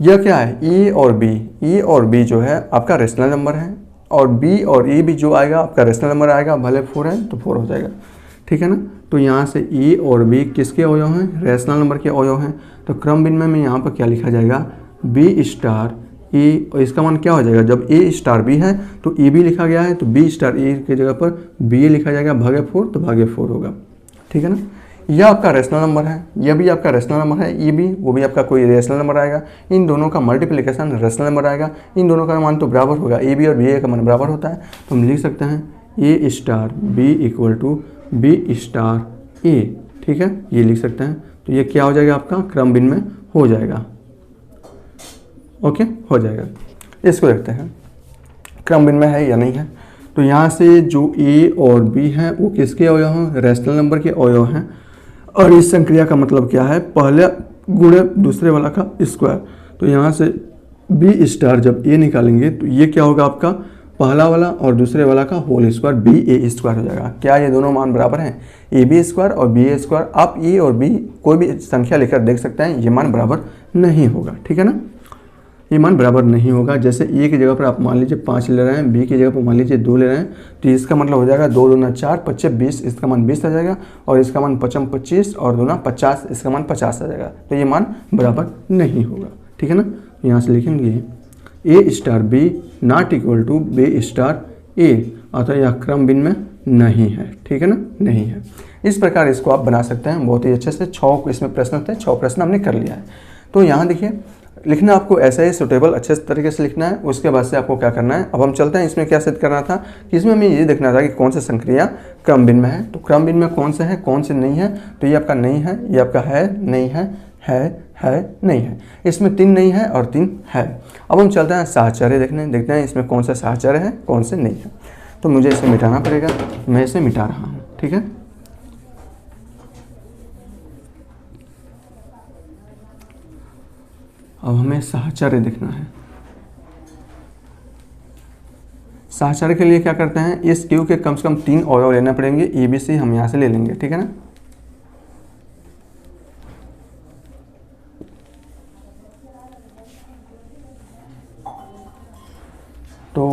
यह क्या है, ई और बी, ई और बी जो है आपका रेशनल नंबर है, और बी और ई भी जो आएगा आपका रेशनल नंबर आएगा, भले 4 है तो 4 हो जाएगा, ठीक है ना। तो यहाँ से ई और बी किसके अवयव हैं, रेशनल नंबर के अवयव हैं। तो क्रमभिन्न में यहाँ पर क्या लिखा जाएगा, बी स्टार ए, और इसका मान क्या हो जाएगा, जब ए स्टार बी है तो ए बी लिखा गया है, तो बी स्टार ए की जगह पर बी ए लिखा जाएगा, भागे 4 तो भागे 4 होगा, ठीक है ना। यह आपका रेशनल नंबर है, यह भी आपका रेशनल नंबर है, ये भी वो भी आपका कोई रेशनल नंबर आएगा। इन दोनों का मल्टीप्लिकेशन रेशनल नंबर आएगा, इन दोनों का मान तो बराबर होगा, ए बी और बी ए का मान बराबर होता है। तो हम लिख सकते हैं A star B equal to B star A, ठीक है, ये लिख सकते हैं। तो ये क्या हो जाएगा, आपका क्रमभिन्न में हो जाएगा, ओके, हो जाएगा। इसको देखते हैं क्रमभिन्न में है या नहीं है। तो यहाँ से जो ए और बी हैं वो किसके अवयव हैं, रेशनल नंबर के अवयव हैं। और इस संक्रिया का मतलब क्या है, पहले गुणे दूसरे वाला का स्क्वायर। तो यहाँ से बी स्टार जब ए निकालेंगे तो ये क्या होगा, आपका पहला वाला और दूसरे वाला का होल स्क्वायर बी ए स्क्वायर हो जाएगा। क्या ये दोनों मान बराबर हैं, ए बी स्क्वायर और बी ए स्क्वायर। आप ए और बी कोई भी संख्या लेकर देख सकते हैं, ये मान बराबर नहीं होगा, ठीक है ना, ये मान बराबर नहीं होगा। जैसे ए की जगह पर आप मान लीजिए 5 ले रहे हैं, बी की जगह पर मान लीजिए 2 ले रहे हैं, तो इसका मतलब हो जाएगा 2 दूना 4 25 20, इसका मान 20 आ जाएगा, और इसका मान 5 25 और दूना 50, इसका मान 50 आ जाएगा। तो ये मान बराबर नहीं होगा, ठीक है ना। यहाँ से लिखेंगे A star B not equal to B star A, अतः यह क्रमभिन्न में नहीं है, ठीक है ना, नहीं है। इस प्रकार इसको आप बना सकते हैं बहुत ही अच्छे से। 6 इसमें प्रश्न थे, 6 प्रश्न हमने कर लिया है। तो यहाँ देखिए, लिखना आपको ऐसा ही सूटेबल अच्छे तरीके से लिखना है। उसके बाद से आपको क्या करना है, अब हम चलते हैं इसमें क्या सिद्ध करना था कि इसमें हमें ये देखना था कि कौन सी संक्रिया क्रमभिन्न में है। तो क्रमभिन्न में कौन से है, कौन से नहीं है। तो ये आपका नहीं है, ये आपका है, नहीं है, नहीं है। इसमें 3 नहीं है और 3 है। अब हम चलते हैं साहचर्य देखते हैं इसमें कौन सा साहचर्य है, कौन से नहीं है। तो मुझे इसे मिटाना पड़ेगा, मैं इसे मिटा रहा हूँ, ठीक है। अब हमें साहचर्य देखना है। साहचर्य के लिए क्या करते हैं, इस क्यू के कम से कम 3 अवयव लेना पड़ेंगे। ए बी सी हम यहाँ से ले लेंगे, ठीक है ना। तो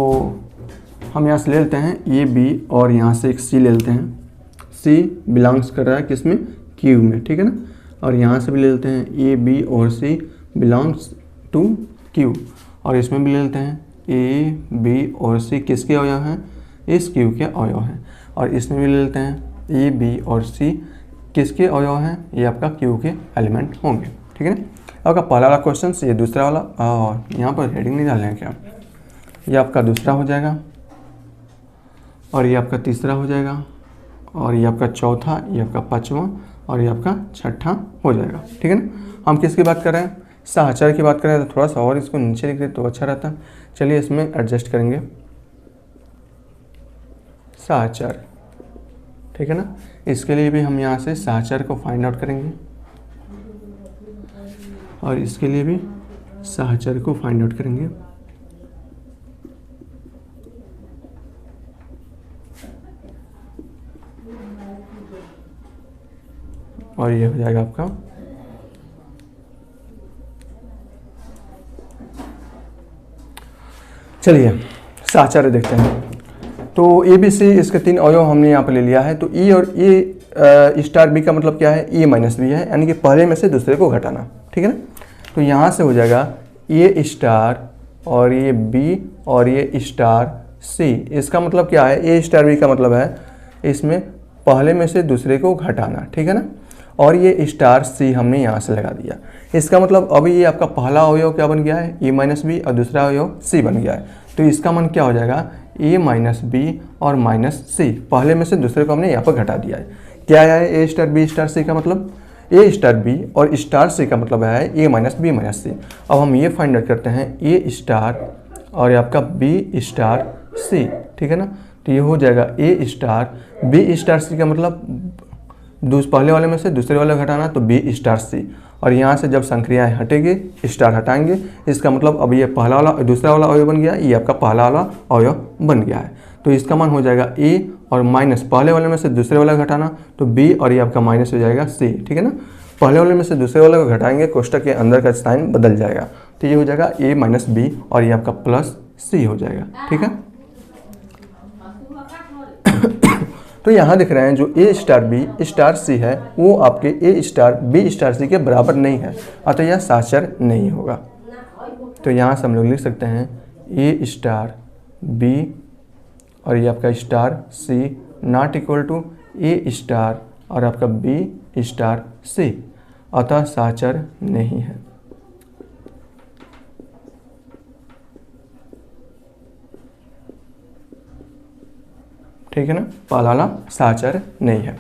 हम यहाँ से ले लेते हैं ए बी और यहाँ से एक सी ले लेते हैं। सी बिलोंग्स कर रहा है किसमें, क्यू में, ठीक है ना। और यहाँ से भी ले लेते हैं ए बी और सी बिलोंग्स टू क्यू, और इसमें भी ले लेते हैं ए बी और सी किसके अवयव हैं, इस क्यू के अवयव हैं। और इसमें भी ले लेते हैं ए बी और सी किसके अवयव हैं, ये आपका क्यू के एलिमेंट होंगे, ठीक है ना। आपका पहला वाला क्वेश्चन, ये दूसरा वाला, और यहाँ पर हेडिंग नहीं डालना है क्या, ये आपका दूसरा हो जाएगा, और ये आपका तीसरा हो जाएगा, और ये आपका चौथा, ये आपका पाँचवा, और ये आपका छठा हो जाएगा, ठीक है ना। हम किसकी बात कर रहे हैं, साहचर की बात करें तो थोड़ा सा और इसको नीचे लिख दे तो अच्छा रहता। चलिए इसमें एडजस्ट करेंगे साहचर, ठीक है ना। इसके लिए भी हम यहाँ से साहचर को फाइंड आउट करेंगे और इसके लिए भी साहचर को फाइंड आउट करेंगे। और ये हो जाएगा आपका चलिए साहचर्य देखते हैं। तो ए बी सी इसके 3 अवयव हमने यहाँ पर ले लिया है। तो ई और ए स्टार बी का मतलब क्या है, ए माइनस बी है, यानी कि पहले में से दूसरे को घटाना, ठीक है ना। तो यहाँ से हो जाएगा ए स्टार और ये बी और ये स्टार सी। इसका मतलब क्या है, ए स्टार बी का मतलब है इसमें पहले में से दूसरे को घटाना, ठीक है ना। और ये स्टार सी हमने यहाँ से लगा दिया। इसका मतलब अभी ये आपका पहला अवयव क्या बन गया है, ए माइनस बी, और दूसरा अवयव सी बन गया है। तो इसका मान क्या हो जाएगा, ए माइनस बी और माइनस सी। पहले में से दूसरे को हमने यहाँ पर घटा दिया है। क्या है ए स्टार बी स्टार सी का मतलब, ए स्टार बी और स्टार सी का मतलब है ए माइनस बी माइनस सी। अब हम ये फाइंड आउट करते हैं ए स्टार और आपका बी स्टार सी, ठीक है ना। तो ये हो जाएगा ए स्टार बी स्टार सी का मतलब पहले वाले में से दूसरे वाले घटाना, तो बी स्टार सी। और यहाँ से जब संक्रियाएँ हटेंगे स्टार हटाएंगे, इसका मतलब अब ये पहला वाला दूसरा वाला अवयव बन गया, ये आपका पहला वाला अवयव बन गया है। तो इसका मान हो जाएगा ए और माइनस पहले वाले में से दूसरे वाला घटाना, तो बी और ये आपका माइनस हो जाएगा सी, ठीक है ना। पहले वाले में से दूसरे वाले को घटाएंगे, कोष्टक के अंदर का साइन बदल जाएगा, तो ये हो जाएगा ए माइनस बी और ये आपका प्लस सी हो जाएगा, ठीक है। तो यहाँ दिख रहे हैं जो ए स्टार बी स्टार सी है वो आपके ए स्टार बी स्टार सी के बराबर नहीं है, अतः यह साहचर नहीं होगा। तो यहाँ से हम लोग लिख सकते हैं ए स्टार बी और ये आपका star C not equal to A star और आपका बी स्टार सी, अतः साहचर नहीं है। ठीक है ना, पहला वाला साहचर नहीं है।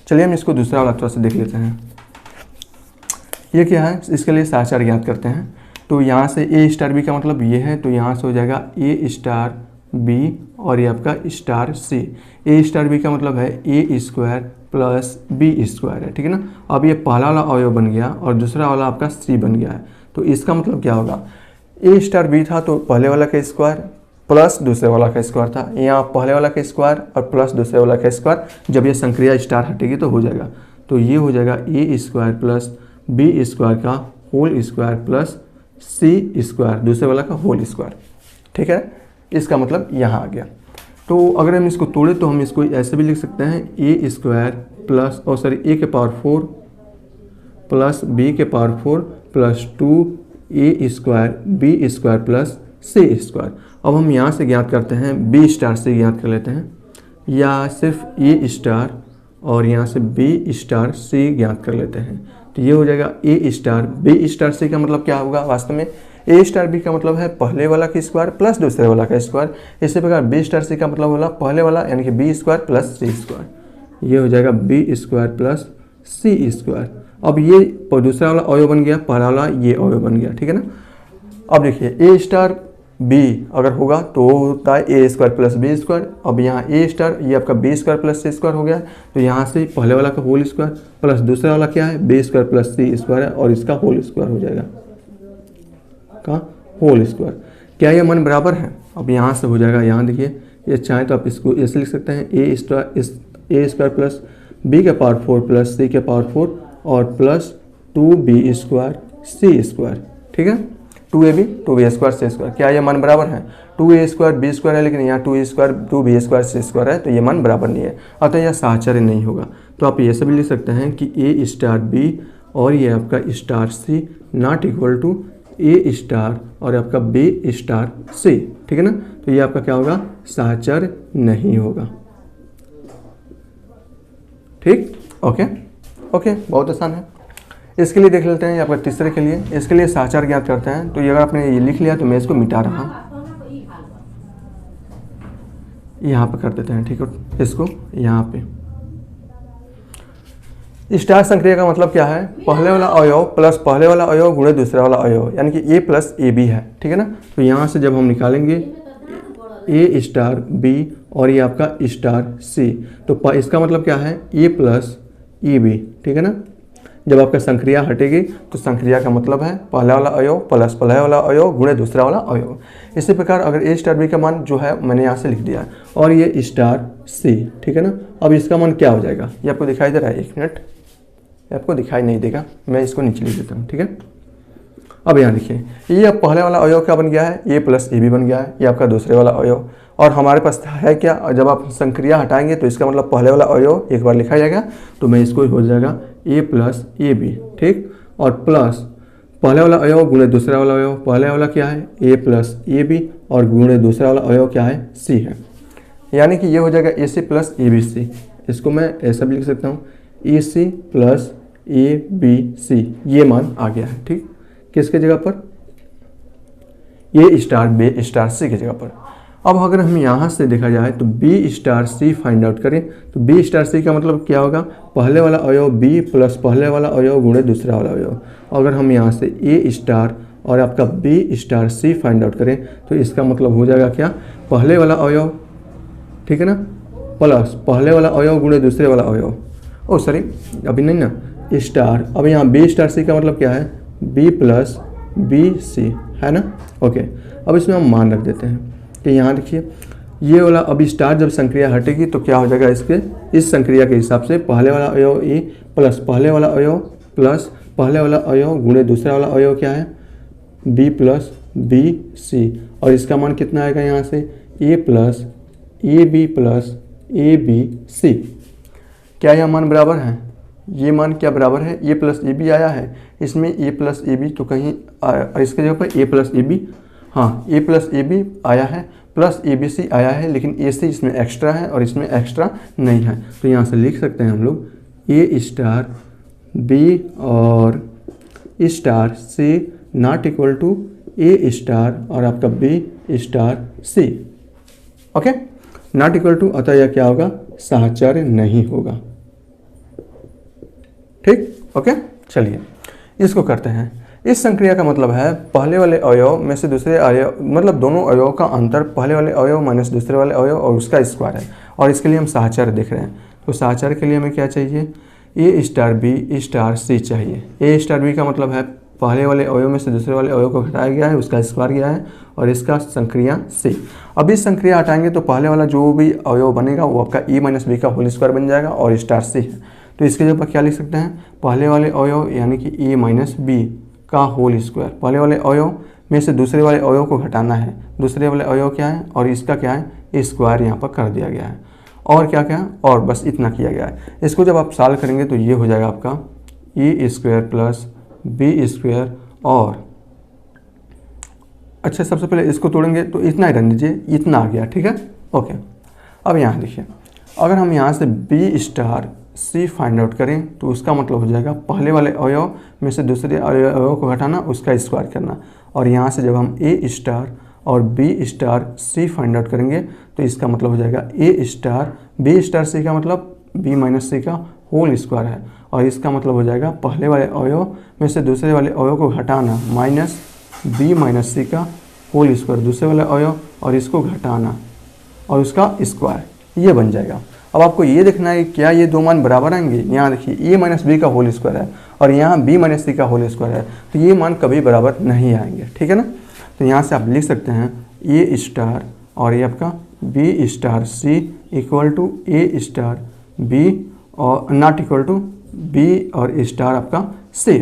चलिए हम इसको दूसरा वाला थोड़ा सा देख लेते हैं। ये क्या है, इसके लिए साहचर ज्ञात करते हैं। तो यहाँ से ए स्टार बी का मतलब ये है, तो यहाँ से हो जाएगा ए स्टार बी और ये आपका स्टार सी। ए स्टार बी का मतलब है A square plus B square है, ठीक है ना। अब ये पहला वाला अवयव बन गया और दूसरा वाला आपका सी बन गया है। तो इसका मतलब क्या होगा, ए स्टार बी था तो पहले वाला का स्क्वायर प्लस दूसरे वाला का स्क्वायर था, यहाँ पहले वाला का स्क्वायर और प्लस दूसरे वाला का स्क्वायर। जब ये संक्रिया स्टार हटेगी तो हो जाएगा, तो ये हो जाएगा ए स्क्वायर प्लस बी स्क्वायर का होल स्क्वायर प्लस सी स्क्वायर दूसरे वाला का होल स्क्वायर, ठीक है। इसका मतलब यहाँ आ गया। तो अगर हम इसको तोड़े तो हम इसको ऐसे भी लिख सकते हैं ए स्क्वायर प्लस और सॉरी ए के पावर 4 प्लस बी के पावर 4 प्लस 2 ए स्क्वायर बी स्क्वायर प्लस सी स्क्वायर। अब हम यहाँ से ज्ञात करते हैं बी स्टार से ज्ञात कर लेते हैं, या सिर्फ ए स्टार और यहाँ से बी स्टार सी ज्ञात कर लेते हैं। तो ये हो जाएगा ए स्टार बी स्टार सी का मतलब क्या होगा, वास्तव में ए स्टार बी का मतलब है पहले वाला का स्क्वायर प्लस दूसरे वाला का स्क्वायर। इसी प्रकार बी स्टार सी का मतलब होला पहले वाला यानी कि बी स्क्वायर प्लस सी स्क्वायर। ये हो जाएगा बी स्क्वायर प्लस सी स्क्वायर। अब ये दूसरा वाला अवयव बन गया, पहला वाला ये अवयव बन गया, ठीक है ना। अब देखिए ए स्टार बी अगर होगा तो होता है A square plus B square. अब यहाँ ए स्टार ये आपका बी स्क्वायर प्लस सी स्क्वायर हो गया, तो यहाँ से पहले वाला का होल स्क्वायर प्लस दूसरा वाला क्या है बी स्क्वायर प्लस सी स्क्वायर है और इसका होल स्क्वायर हो जाएगा का होल स्क्वायर। क्या ये मान बराबर है, अब यहाँ से हो जाएगा, यहाँ देखिए ये चाहे तो आप इसको ऐसे लिख सकते हैं ए स्क्वायर प्लस बी के पावर 4 प्लस सी के पावर 4 और प्लस 2b स्क्वायर सी स्क्वायर, ठीक है। 2ab 2b स्क्वायर सी स्क्वायर, क्या ये मान बराबर है, 2a स्क्वायर बी स्क्वायर है लेकिन यहाँ 2b स्क्वायर सी स्क्वायर है, तो ये मान बराबर नहीं है, अतः यह साहचर्य नहीं होगा। तो आप ये सब लिख सकते हैं कि ए स्टार बी और ये आपका star C not equal to A star और आपका बी स्टार सी, ठीक है ना। तो ये आपका क्या होगा, साहचर्य नहीं होगा, ठीक। ओके बहुत आसान है। इसके लिए देख लेते हैं आपका तीसरे के लिए। इसके लिए साहचर्य ज्ञात करते हैं। तो ये अगर आपने ये लिख लिया तो मैं इसको मिटा रहा हूँ, यहाँ पे कर देते हैं, ठीक है। इसको यहाँ पे स्टार संक्रिया का मतलब क्या है, पहले वाला अवयव प्लस पहले वाला अवयव गुणे दूसरा वाला अवयव, यानी कि ए प्लस ए बी है, ठीक है ना। तो यहाँ से जब हम निकालेंगे ए स्टार बी और ये आपका स्टार सी, तो इसका मतलब क्या है ए प्लस ए बी, ठीक है ना। जब आपका संक्रिया हटेगी तो संक्रिया का मतलब है पहला वाला अवयव प्लस पहले वाला अवयव गुणे दूसरा वाला अवयव। इसी प्रकार अगर ए स्टार बी का मान जो है मैंने यहाँ से लिख दिया है और ये स्टार सी, ठीक है ना। अब इसका मान क्या हो जाएगा, ये आपको दिखाई दे रहा है, 1 मिनट, आपको दिखाई नहीं देगा, मैं इसको नीचे लिख देता हूँ, ठीक है। अब यहाँ देखिए, ये अब पहले वाला अवयव क्या बन गया है, ए प्लस ए बी बन गया है, ये आपका दूसरे वाला अवयव। और हमारे पास है क्या, जब आप संक्रिया हटाएंगे तो इसका मतलब पहले वाला अवयव एक बार लिखा जाएगा, तो मैं इसको हो जाएगा ए प्लस ए बी, ठीक। और प्लस पहले वाला अवयव गुणे दूसरा वाला अवयव, पहले वाला क्या है ए प्लस ए बी और गुणे दूसरा वाला अवयव क्या है सी है, यानी कि ये हो जाएगा ए सी प्लस ए बी सी। इसको मैं ऐसा भी लिख सकता हूँ ए सी प्लस ए बी सी, ये मान आ गया है, ठीक। किसके जगह पर, ए स्टार बी स्टार सी की जगह पर। अब अगर हम यहाँ से देखा जाए तो बी स्टार सी फाइंड आउट करें तो बी स्टार सी का मतलब क्या होगा, पहले वाला अवयव बी प्लस पहले वाला अवयव गुणे दूसरा वाला अवयव। अगर हम यहाँ से ए स्टार और आपका बी स्टार सी फाइंड आउट करें तो इसका मतलब हो जाएगा क्या, पहले वाला अवयव, ठीक है ना, प्लस पहले वाला अवयव गुणे दूसरे वाला अवयव। ओ सॉरी, अभी नहीं ना, स्टार। अब यहाँ बी स्टार सी का मतलब क्या है, बी प्लस बी सी, है ना। ओके, अब इसमें हम मान रख देते हैं कि यहाँ देखिए ये वाला अभी स्टार जब संक्रिया हटेगी तो क्या हो जाएगा, इसके इस संक्रिया के हिसाब से पहले वाला अवयव ए प्लस पहले वाला अवयव प्लस पहले वाला अवयव गुणे दूसरा वाला अवयव क्या है, बी प्लस बी सी। और इसका मान कितना आएगा यहाँ से, A plus A B plus A B C. क्या यह मान बराबर है, ये मान क्या बराबर है, ए प्लस ए बी आया है, इसमें ए प्लस ए बी तो कहीं इसके जगह पर ए प्लस ए बी, हाँ ए प्लस ए बी आया है, प्लस ए बी सी आया है, लेकिन ए सी इसमें एक्स्ट्रा है और इसमें एक्स्ट्रा नहीं है। तो यहाँ से लिख सकते हैं हम लोग ए स्टार बी और star C not equal to A star और आपका B star C. Okay, not equal to, अतः यह क्या होगा, साहचर्य नहीं होगा, ठीक। ओके, चलिए इसको करते हैं। इस संक्रिया का मतलब है पहले वाले अवयव में से दूसरे अवयव, मतलब दोनों अवयव का अंतर पहले वाले अवयव माइनस दूसरे वाले अवयव और उसका स्क्वायर है, और इसके लिए हम साहचर्य देख रहे हैं। तो साहचर्य के लिए हमें क्या चाहिए, ए स्टार बी स्टार सी चाहिए। ए स्टार बी का मतलब है पहले वाले अवयव में से दूसरे वाले अवयव को घटाया गया है, उसका स्क्वायर गया है, और इसका संक्रिया सी। अब इस संक्रिया हटाएंगे तो पहले वाला जो भी अवयव बनेगा वो आपका ए माइनस बी का होल स्क्वायर बन जाएगा और स्टार सी है। तो इसके जगह पर क्या लिख सकते हैं, पहले वाले अवयव यानी कि ए माइनस बी का होल स्क्वायर। पहले वाले अवयव में से दूसरे वाले अवयव को घटाना है, दूसरे वाले अवयव क्या है और इसका क्या है, स्क्वायर यहाँ पर कर दिया गया है। और क्या क्या, और बस इतना किया गया है। इसको जब आप सॉल्व करेंगे तो ये हो जाएगा आपका ए स्क्वायर प्लस बी स्क्वायर, और अच्छा सबसे पहले इसको तोड़ेंगे तो इतना ही रहने दीजिए, इतना आ गया, ठीक है। ओके, अब यहाँ देखिए, अगर हम यहाँ से बी स्टार सी फाइंड आउट करें तो उसका मतलब हो जाएगा पहले वाले अवयव में से दूसरे अवयव को घटाना, उसका स्क्वायर करना। और यहाँ से जब हम ए स्टार और बी स्टार सी फाइंड आउट करेंगे तो इसका मतलब हो जाएगा ए स्टार बी स्टार सी का मतलब बी माइनस सी का होल स्क्वायर है, और इसका मतलब हो जाएगा पहले वाले अवयव में से दूसरे वाले अवयव को घटाना माइनस बी माइनस सी का होल स्क्वायर, दूसरे वाले अवयव और इसको घटाना और उसका स्क्वायर, ये बन जाएगा। अब आपको ये देखना है क्या ये दो मान बराबर आएंगे। यहाँ देखिए ए माइनस बी का होल स्क्वायर है और यहाँ बी माइनस सी का होल स्क्वायर है, तो ये मान कभी बराबर नहीं आएंगे, ठीक है ना। तो यहाँ से आप लिख सकते हैं ए स्टार और ये आपका B star C equal to A star B और नॉट इक्वल टू बी और स्टार आपका सी।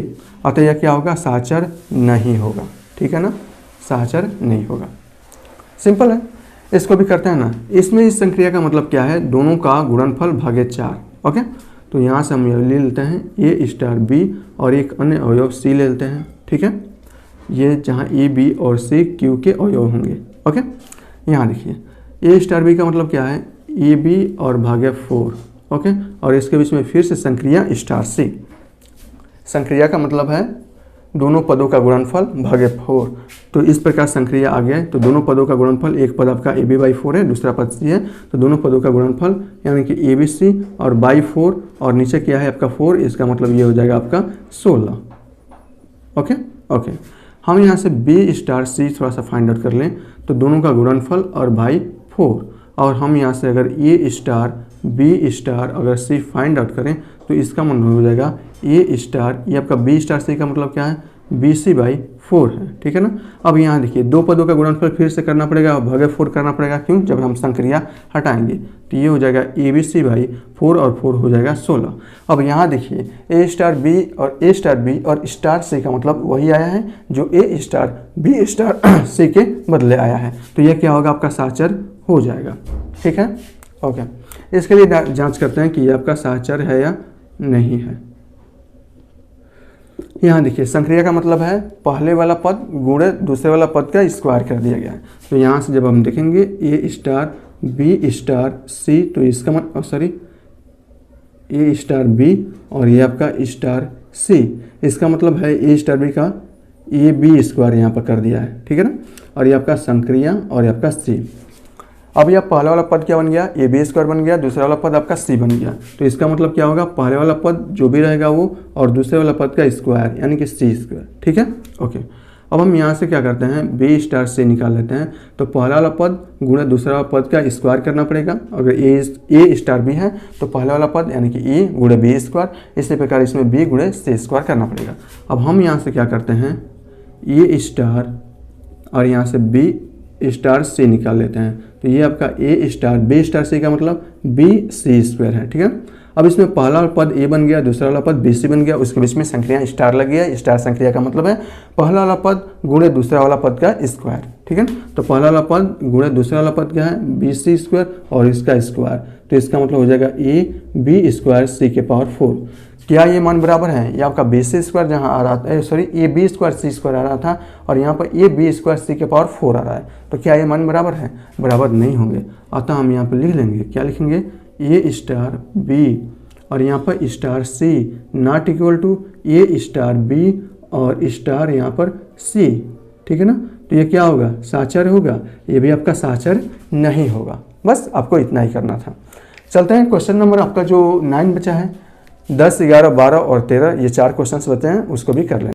अतः यह क्या होगा, साहचर्य नहीं होगा, ठीक है ना, साहचर्य नहीं होगा। सिंपल है, इसको भी करते हैं ना। इसमें इस संक्रिया का मतलब क्या है, दोनों का गुणनफल भागे 4। ओके, तो यहाँ से हम ले लेते हैं ए स्टार बी और एक अन्य अवयव सी ले लेते हैं, ठीक है। ये जहाँ ए बी और सी क्यू के अवयव होंगे। ओके, यहाँ देखिए ए स्टार बी का मतलब क्या है, ए बी और भागे 4। ओके, और इसके बीच में फिर से संक्रिया स्टार सी। संक्रिया का मतलब है दोनों पदों का गुणनफल भागे 4। तो इस प्रकार संक्रिया आ गया है। तो दोनों पदों का गुणनफल, एक पद आपका AB/4 है, दूसरा पद C है, तो दोनों पदों का गुणनफल यानी कि ABC और बाई 4 और नीचे क्या है आपका 4, इसका मतलब ये हो जाएगा आपका 16। ओके ओके, हम यहाँ से B∗C थोड़ा सा फाइंड आउट कर लें। तो दोनों का गुणनफल और बाई 4, और हम यहाँ से अगर A∗B∗ अगर C फाइंड आउट करें तो इसका मतलब हो जाएगा A∗, ये आपका B∗C का मतलब क्या है, BC/4 है, ठीक है ना। अब यहाँ देखिए दो पदों का गुणनफल फिर से करना पड़ेगा और भागे 4 करना पड़ेगा, क्यों, जब हम संक्रिया हटाएंगे तो ये हो जाएगा ABC/4 और 4 हो जाएगा 16। अब यहाँ देखिए A∗B और A∗B और C का मतलब वही आया है जो A∗B∗C के बदले आया है, तो ये क्या होगा, आपका साचर हो जाएगा, ठीक है। ओके, इसके लिए जांच करते हैं कि ये आपका साचर है या नहीं है। यहाँ देखिए संक्रिया का मतलब है पहले वाला पद गुणे दूसरे वाला पद का स्क्वायर कर दिया गया है। तो यहाँ से जब हम देखेंगे A∗B∗C, तो इसका मतलब A∗B और ये आपका C, इसका मतलब है A∗B का AB² यहाँ पर कर दिया है, ठीक है ना। और ये आपका संक्रिया और ये आपका C। अब यह पहला वाला पद क्या बन गया, AB² बन गया, दूसरा वाला पद आपका C बन गया। तो इसका मतलब क्या होगा, पहले वाला पद जो भी रहेगा वो और दूसरे वाला पद का स्क्वायर यानी कि C², ठीक है। ओके, अब हम यहाँ से क्या करते हैं, B∗C निकाल लेते हैं। तो पहला वाला पद गुणे दूसरा वाला पद का स्क्वायर करना पड़ेगा। अगर A∗B है तो पहला वाला पद यानी कि A गुणे B², इसी प्रकार इसमें B गुणे C² करना पड़ेगा। अब हम यहाँ से क्या करते हैं, A∗ और यहाँ से B∗C निकाल लेते हैं। तो ये आपका B∗C का मतलब BC² है, ठीक है। अब इसमें पहला पद A बन गया, दूसरा वाला पद BC बन गया, उसके बीच में संक्रिया स्टार लग गया। स्टार संक्रिया का मतलब है पहला वाला पद गुणे दूसरा वाला पद का स्क्वायर, ठीक है। तो पहला वाला पद गुणे दूसरा वाला पद क्या है, BC² और इसका स्क्वायर, तो इसका मतलब हो जाएगा AB²C⁴। क्या ये मान बराबर है, ये आपका BC² जहाँ आ रहा था, सॉरी AB²C² आ रहा था और यहाँ पर AB²C⁴ आ रहा है। तो क्या ये मान बराबर है, बराबर नहीं होंगे। अतः हम यहाँ पर लिख लेंगे, क्या लिखेंगे, A∗B और यहाँ पर C not equal to A∗B और स्टार यहाँ पर C, ठीक है ना। तो ये क्या होगा, साचर होगा, ये भी आपका साचर नहीं होगा। बस आपको इतना ही करना था। चलते हैं क्वेश्चन नंबर आपका जो 9 बचा है, 10, 11, 12 और 13, ये 4 क्वेश्चंस बचे हैं, उसको भी कर लें।